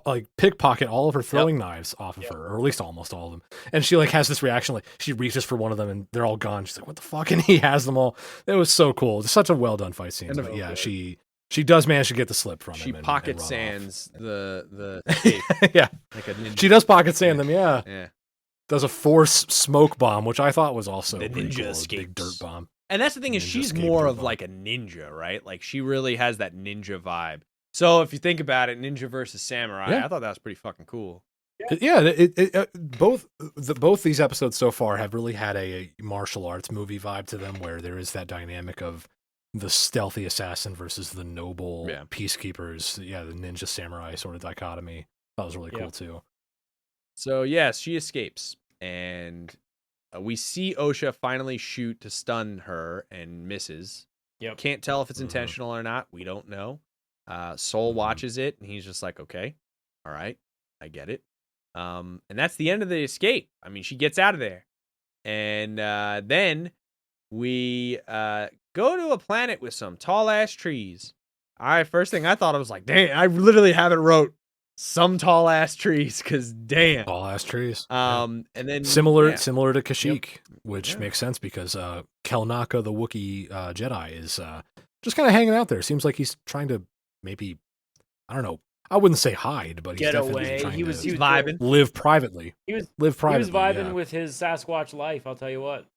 like pickpocket all of her throwing knives off of her, or at least almost all of them. And she like has this reaction, like she reaches for one of them and they're all gone. She's like, "What the fuck?" And he has them all. It was so cool. It's such a well done fight scene. But yeah, she does manage to get the slip from him. She pocket sands the yeah, like a ninja. She does pocket sand them. Yeah. Yeah. Does a force smoke bomb, which I thought was also the ninja cool, escapes. Big dirt bomb. And that's the thing is she's more of like a ninja, right? Like she really has that ninja vibe. So if you think about it, ninja versus samurai, I thought that was pretty fucking cool. Yeah, both these episodes so far have really had a martial arts movie vibe to them, where there is that dynamic of the stealthy assassin versus the noble peacekeepers. Yeah, the ninja samurai sort of dichotomy. That was really cool too. So yes, she escapes, and we see Osha finally shoot to stun her and misses. Yep. Can't tell if it's intentional or not. We don't know. Soul watches it, and he's just like, "Okay, all right, I get it." And that's the end of the escape. I mean, she gets out of there, and then we go to a planet with some tall ass trees. All right, first thing I thought, I was like, "Damn!" I literally haven't wrote some tall ass trees because damn, tall ass trees. And then similar to Kashyyyk, which makes sense because Kelnaka, the Wookiee Jedi, is just kind of hanging out there. Seems like he's trying to maybe, I don't know. I wouldn't say hide, but he's definitely trying to vibing, live privately. He was vibing with his Sasquatch life. I'll tell you what.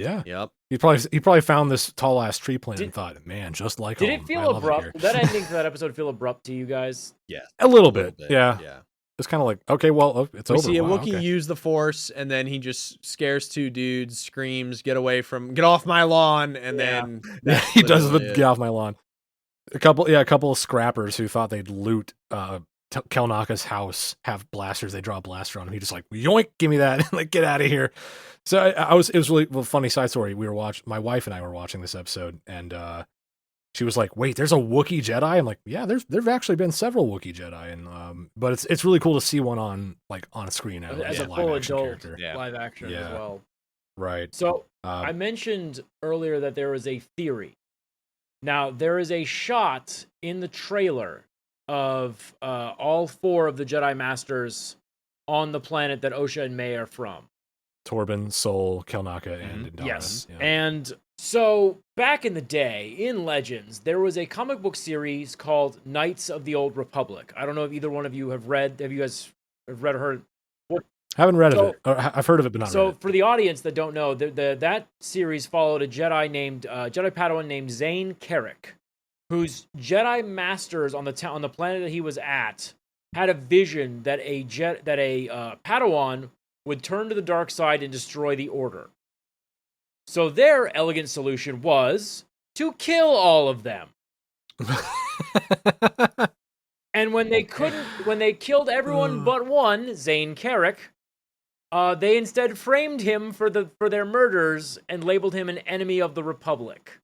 Yeah. Yep. He probably found this tall ass tree plant and thought, man, just like Did home. it I feel love abrupt? it here. Did that ending to that episode feel abrupt to you guys? Yeah. A little bit. Yeah. Yeah. It's kind of like, okay, well, it's We over. see a Wow, Wookiee okay. use the Force, and then he just scares two dudes, screams, "Get off my lawn!" And then he does the literally get off my lawn. A couple of scrappers who thought they'd loot Kelnaka's house have blasters. They draw a blaster on him. He just like, yoink, give me that, like get out of here. So it was really a funny side story. My wife and I were watching this episode, and she was like, "Wait, there's a Wookiee Jedi?" I'm like, "Yeah, there've actually been several Wookiee Jedi, and but it's really cool to see one on screen now as a live full action adult character. live action as Yeah. well. Right. So I mentioned earlier that there was a theory. Now there is a shot in the trailer of all 4 of the Jedi Masters on the planet that Osha and May are from. Torben, Sol, Kelnaka, and Indara. Yes. Yeah. And so back in the day, in Legends, there was a comic book series called Knights of the Old Republic. I don't know if either one of you have read. Have you guys read or heard? Haven't read of it. I've heard of it, but not read it. So for the audience that don't know, that series followed a Jedi Padawan named Zane Carrick, whose Jedi masters on the planet that he was at had a vision that a Padawan would turn to the dark side and destroy the Order. So their elegant solution was to kill all of them. And when they killed everyone but one, Zane Carrick, they instead framed him for their murders and labeled him an enemy of the Republic.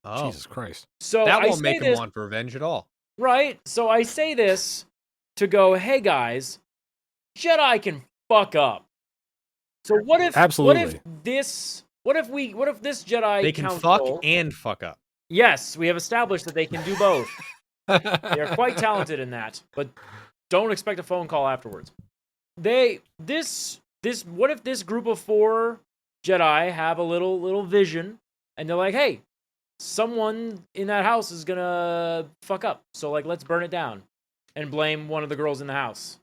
Oh, Jesus Christ! So that won't make him want revenge at all, right? So I say this to go, hey guys, Jedi can fuck up. So what if this Jedi they can council, fuck and fuck up? Yes, we have established that they can do both. They are quite talented in that, but don't expect a phone call afterwards. What if this group of 4 Jedi have a little vision, and they're like, hey, someone in that house is gonna fuck up, so like let's burn it down and blame one of the girls in the house.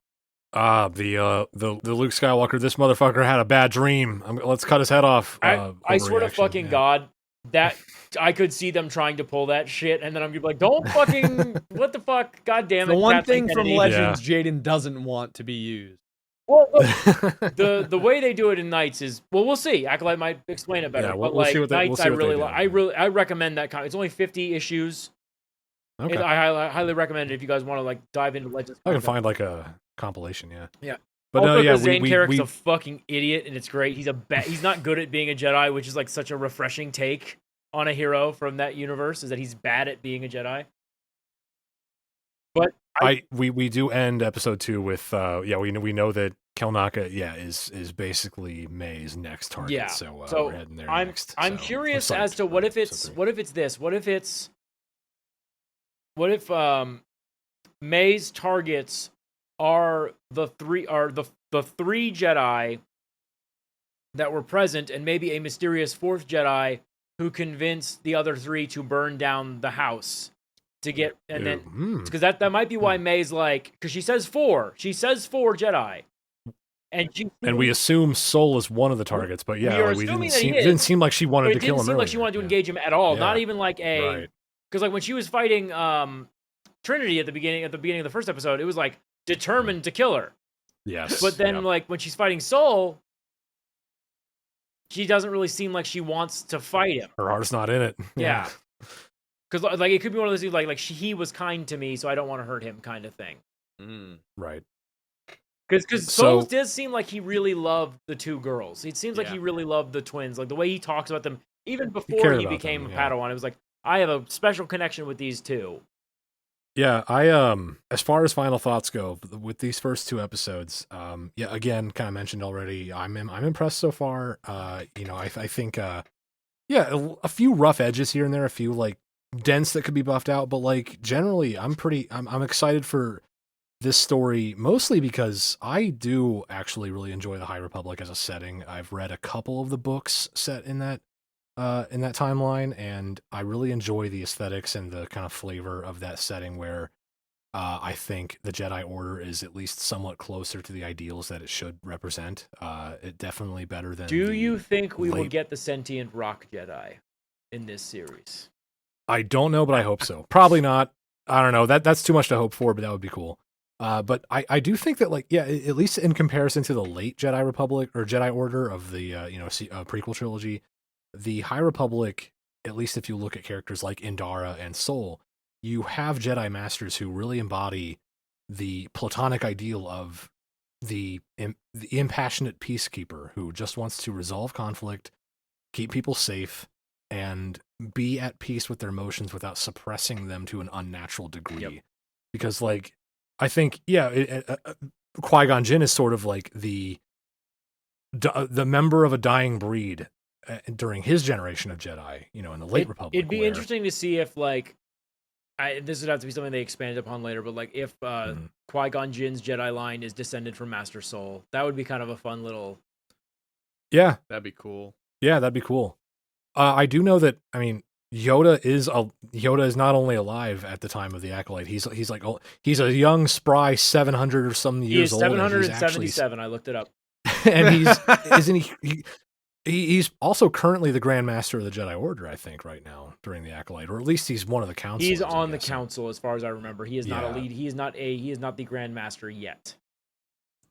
The Luke Skywalker, this motherfucker had a bad dream. Let's cut his head off. I swear to fucking God that I could see them trying to pull that shit, and then I'm gonna be like, don't fucking, what the fuck, God damn it. The one Kathleen thing from Kennedy. Legends Jaden doesn't want to be used. Well, the way they do it in Knights is, well, we'll see. Acolyte might explain it better. Yeah, but we'll like see what Knights, we'll I recommend that. It's only 50 issues. Okay. I highly recommend it if you guys want to like dive into Legends. I can find like a compilation. Yeah. But also, no, yeah, Zane Carrick's a fucking idiot, and it's great. He's not good at being a Jedi, which is like such a refreshing take on a hero from that universe. Is that he's bad at being a Jedi. But we do end episode 2 with we know that Kelnaka is basically May's next target. Yeah. So we're heading there next. I'm curious as to what if May's targets are the three Jedi that were present, and maybe a mysterious 4th Jedi who convinced the other 3 to burn down the house to get, and then because that might be why May's like, because she says 4 Jedi, and we assume Sol is one of the targets, but yeah, it didn't seem like she wanted to kill him. It didn't seem like she wanted to engage him at all. Yeah. Not even like because like when she was fighting Trinity at the beginning of the first episode, it was like determined to kill her. Yes. But then like when she's fighting Sol, she doesn't really seem like she wants to fight him. Her heart's not in it. Yeah. Because like it could be one of those things like he was kind to me, so I don't want to hurt him kind of thing. Right. Because Sol does seem like he really loved the 2 girls. It seems like he really loved the twins. Like the way he talks about them, even before he became a Padawan, it was like, I have a special connection with these 2. Yeah, I as far as final thoughts go with these first 2 episodes, again, kind of mentioned already, I'm impressed so far. I think a few rough edges here and there, a few like dents that could be buffed out, but like generally I'm excited for this story, mostly because I do actually really enjoy the High Republic as a setting. I've read a couple of the books set in that timeline, and I really enjoy the aesthetics and the kind of flavor of that setting where I think the Jedi Order is at least somewhat closer to the ideals that it should represent. It definitely better than. Do you think we will late... get the sentient rock Jedi in this series? I don't know, but I hope so. Probably not. I don't know. That's too much to hope for, but that would be cool. But I do think that, like, yeah, at least in comparison to the late Jedi Republic or Jedi Order of the prequel trilogy, the High Republic, at least if you look at characters like Indara and Sol, you have Jedi Masters who really embody the platonic ideal of the impassionate peacekeeper who just wants to resolve conflict, keep people safe, and be at peace with their emotions without suppressing them to an unnatural degree. Yep. Because, like, I think, Qui-Gon Jinn is sort of like the member of a dying breed during his generation of Jedi, in the late Republic. It'd be interesting to see if, like, this would have to be something they expanded upon later, but, like, if Qui-Gon Jinn's Jedi line is descended from Master Sol, that would be kind of a fun little... Yeah. That'd be cool. Yeah, that'd be cool. I do know that, I mean, Yoda is not only alive at the time of the Acolyte. He's a young, spry 700 or some years old. He is 777. I looked it up. And he's also currently the Grand Master of the Jedi Order, I think, right now during the Acolyte, or at least he's one of the council. He's on the council, as far as I remember. He is not a lead. He is not the Grand Master yet.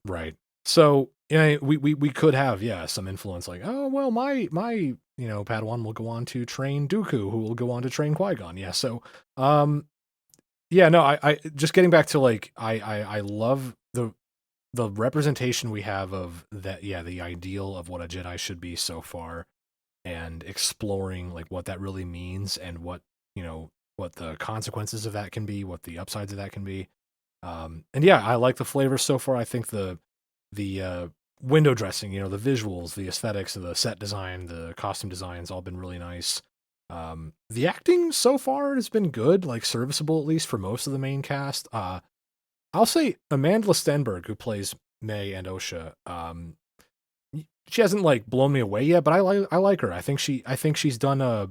Right. So we could have some influence, like, oh well, my Padawan will go on to train Dooku, who will go on to train Qui-Gon. Yeah. So I just getting back to, like, I love the representation we have of that, the ideal of what a Jedi should be so far, and exploring, like, what that really means and what the consequences of that can be, what the upsides of that can be. I like the flavors so far. I think the window dressing, the visuals, the aesthetics of the set design, the costume designs all been really nice. The acting so far has been good, like serviceable, at least for most of the main cast. I'll say Amanda Stenberg, who plays May and Osha, she hasn't, like, blown me away yet, but I like her. I think she's done a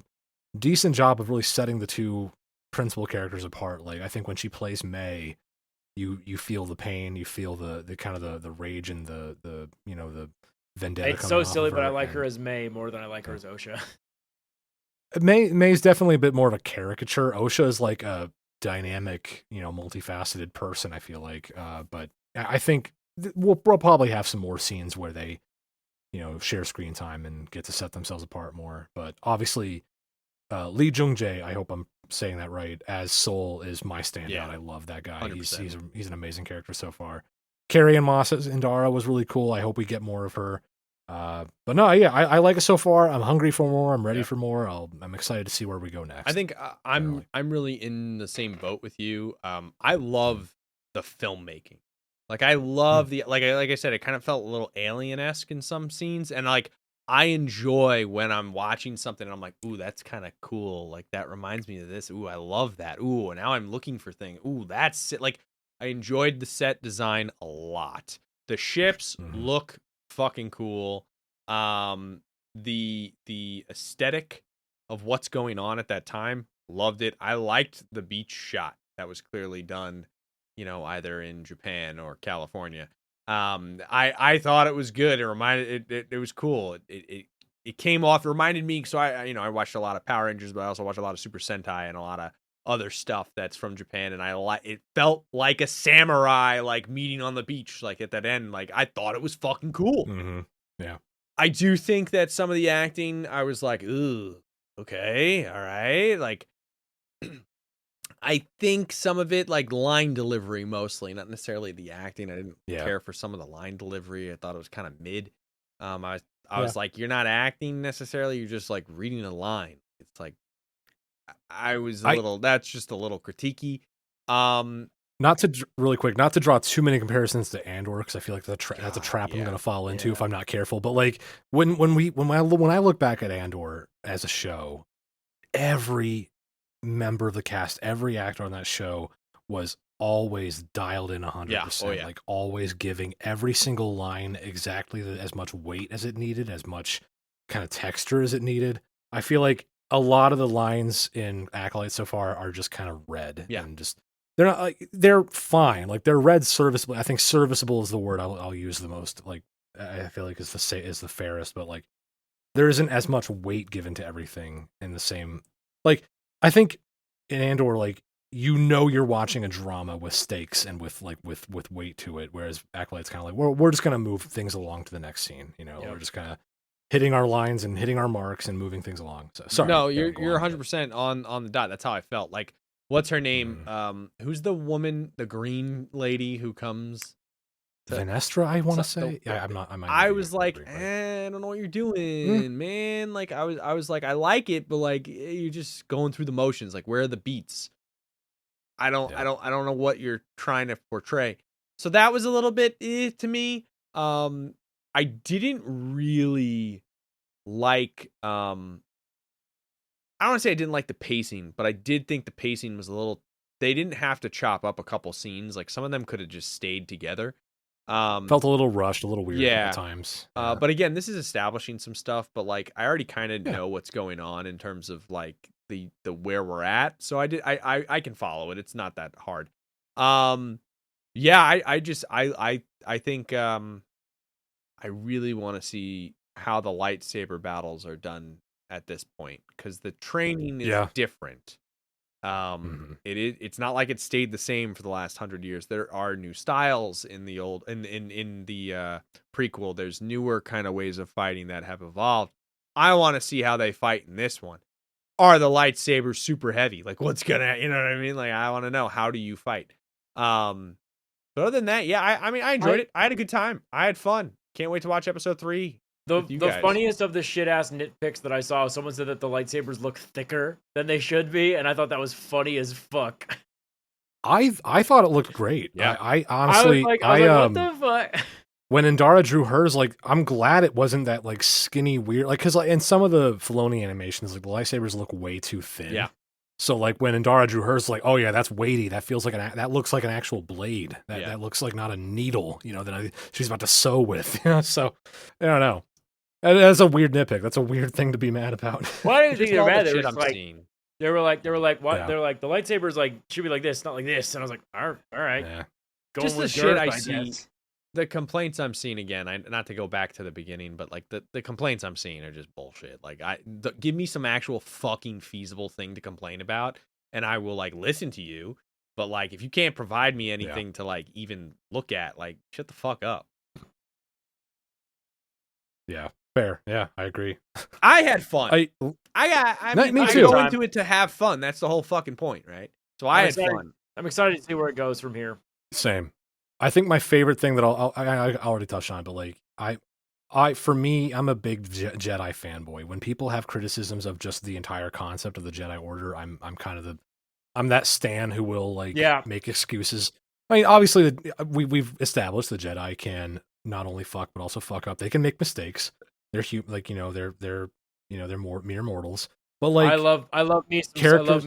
decent job of really setting the two principal characters apart. Like, I think when she plays May, you feel the pain, you feel the kind of the rage and the vendetta. It's so silly, but I like her as May more than I like her as Osha. May's definitely a bit more of a caricature. Osha is like a dynamic, multifaceted person, I feel like. But I think we'll probably have some more scenes where they, share screen time and get to set themselves apart more. But obviously, Lee Jung-jae, I hope I'm saying that right, as Sol is my standout. Yeah. I love that guy. He's an amazing character so far. Carrie-Anne Moss as Indara was really cool. I hope we get more of her. But no, I like it so far. I'm hungry for more. I'm ready for more. I'm excited to see where we go next. I think I'm really in the same boat with you. I love the filmmaking. Like, I love like I said, it kind of felt a little alien-esque in some scenes, and, like, I enjoy when I'm watching something and I'm like, ooh, that's kind of cool. Like, that reminds me of this. Ooh, I love that. Ooh, now I'm looking for things. Ooh, that's it. Like, I enjoyed the set design a lot. The ships look fucking cool. The aesthetic of what's going on at that time, loved it. I liked the beach shot that was clearly done, either in Japan or California. I thought it was good. It reminded it was cool. It came off. It reminded me. So I watched a lot of Power Rangers, but I also watched a lot of Super Sentai and a lot of other stuff that's from Japan. And it felt like a samurai, like, meeting on the beach, like, at that end. Like, I thought it was fucking cool. Mm-hmm. Yeah. I do think that some of the acting, I was like, ooh, okay, all right. Like, I think some of it, like, line delivery mostly, not necessarily the acting. I didn't care for some of the line delivery. I thought it was kind of mid. I was like, you're not acting necessarily. You're just, like, reading a line. It's like, that's just a little critiquey. Not to draw too many comparisons to Andor, because I feel like that's a trap I'm going to fall into if I'm not careful. But, like, when I look back at Andor as a show, every member of the cast, every actor on that show was always dialed in 100%. Like, always giving every single line exactly as much weight as it needed, as much kind of texture as it needed. I feel like a lot of the lines in Acolyte so far are just kind of read and just they're not like they're fine. Like they're read serviceable. I think serviceable is the word I'll use the most. Like I feel like is the fairest, but like there isn't as much weight given to everything in the same. Like I think in Andor, like you're watching a drama with stakes and with weight to it, whereas Acolyte's kind of like we're just gonna move things along to the next scene. We're just kind of hitting our lines and hitting our marks and moving things along. So sorry. No, you're 100% on the dot. That's how I felt. Like, what's her name? Who's the woman, the green lady who comes? Venestra, I want to say. Yeah, I was like, I don't know what you're doing, man. Like, I was like, I like it, but like, you're just going through the motions. Like, where are the beats? I don't know what you're trying to portray. So that was a little bit to me. I didn't really like. I don't want to say I didn't like the pacing, but I did think the pacing was a little. They didn't have to chop up a couple scenes. Like some of them could have just stayed together. Felt a little rushed, a little weird at times. But again, this is establishing some stuff. But like, I already kind of know what's going on in terms of like the where we're at. So I can follow it. It's not that hard. Yeah, I think I really want to see how the lightsaber battles are done at this point because the training is different. It's not like it stayed the same for the last 100 years. There are new styles in the old in the prequel. There's newer kind of ways of fighting that have evolved. I want to see how they fight in this one. Are the lightsabers super heavy? Like what's gonna, you know what I mean? Like I want to know, how do you fight? But other than that, yeah, I mean I enjoyed it. I had a good time. I had fun. Can't wait to watch episode 3. The funniest of the shit ass nitpicks that I saw, someone said that the lightsabers look thicker than they should be, and I thought that was funny as fuck. I thought it looked great. Yeah, I honestly, I was like, what the fuck? When Indara drew hers, like I'm glad it wasn't that like skinny weird, like because like in some of the Filoni animations, like the lightsabers look way too thin. Yeah. So like when Indara drew hers, like oh yeah, that's weighty. That feels like that looks like an actual blade. That looks like not a needle. That she's about to sew with. So I don't know. That's a weird nitpick. That's a weird thing to be mad about. Why do you think they're mad? They were like, what? Yeah. They're like, the lightsabers like should be like this, not like this. And I was like, all right. Yeah. Just the shit I see. The complaints I'm seeing again. Not to go back to the beginning, but like the complaints I'm seeing are just bullshit. Like give me some actual fucking feasible thing to complain about, and I will like listen to you. But like, if you can't provide me anything to like even look at, like shut the fuck up. Yeah. Fair. Yeah, I agree. I had fun. Me too. I go into it to have fun. That's the whole fucking point, right? So I had fun. I'm excited to see where it goes from here. Same. I think my favorite thing that I already touched on, but like for me, I'm a big Jedi fanboy. When people have criticisms of just the entire concept of the Jedi Order, I'm kind of I'm that stan who will like make excuses. I mean, obviously we've established the Jedi can not only fuck but also fuck up. They can make mistakes. They're they're more mere mortals. But like I love me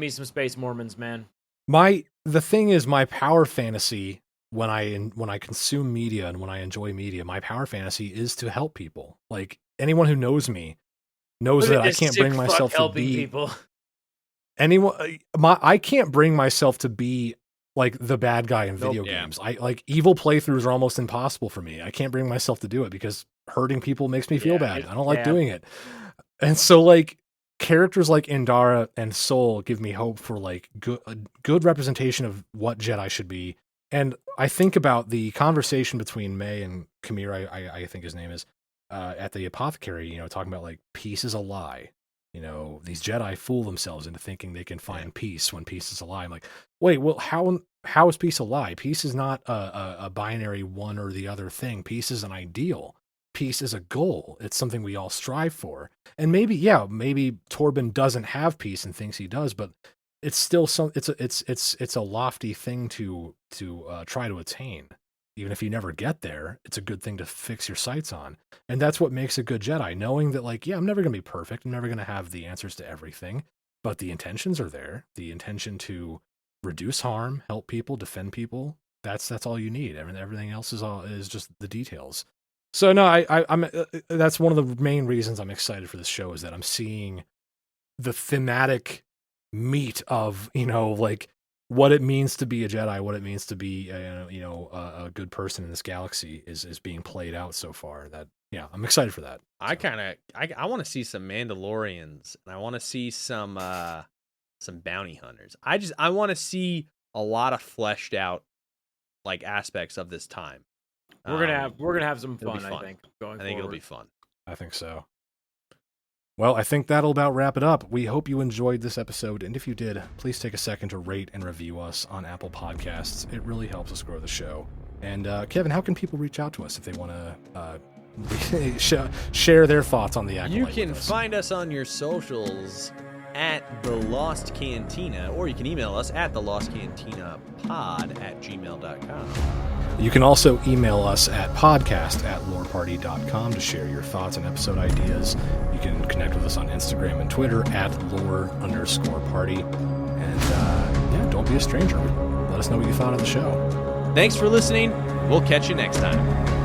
some Space Mormons, man. The thing is, my power fantasy when I consume media and when I enjoy media, my power fantasy is to help people. Like anyone who knows me knows that I can't bring myself to be people. I can't bring myself to be like the bad guy in video games. I like evil playthroughs are almost impossible for me. I can't bring myself to do it because hurting people makes me feel bad. I don't like doing it. And so like characters like Indara and Soul give me hope for like good representation of what Jedi should be. And I think about the conversation between May and Kamir, I think his name is, at the apothecary, talking about like peace is a lie. These Jedi fool themselves into thinking they can find peace when peace is a lie. I'm like, wait, well, how is peace a lie? Peace is not a binary one or the other thing. Peace is an ideal. Peace is a goal. It's something we all strive for. And maybe Torben doesn't have peace and thinks he does, but it's still it's a lofty thing to try to attain. Even if you never get there, it's a good thing to fix your sights on. And that's what makes a good Jedi, knowing that like, I'm never going to be perfect. I'm never going to have the answers to everything, but the intentions are there. The intention to reduce harm, help people, defend people. That's all you need. Everything else is just the details. So no, I'm that's one of the main reasons I'm excited for this show is that I'm seeing the thematic meat of, like what it means to be a Jedi, what it means to be a good person in this galaxy is being played out so far. That I'm excited for that. I want to see some Mandalorians, and I want to see some bounty hunters. I want to see a lot of fleshed out like aspects of this time. We're gonna have some fun. I think it'll be fun. I think so. Well, I think that'll about wrap it up. We hope you enjoyed this episode, and if you did, please take a second to rate and review us on Apple Podcasts. It really helps us grow the show. And Kevin, how can people reach out to us if they want to share their thoughts on the ACOLYTE? You can find us on your socials at The Lost Cantina, or you can email us at thelostcantinapod@gmail.com. You can also email us at podcast@loreparty.com to share your thoughts and episode ideas. You can connect with us on Instagram and Twitter at @lore_party. And don't be a stranger. Let us know what you thought of the show. Thanks for listening. We'll catch you next time.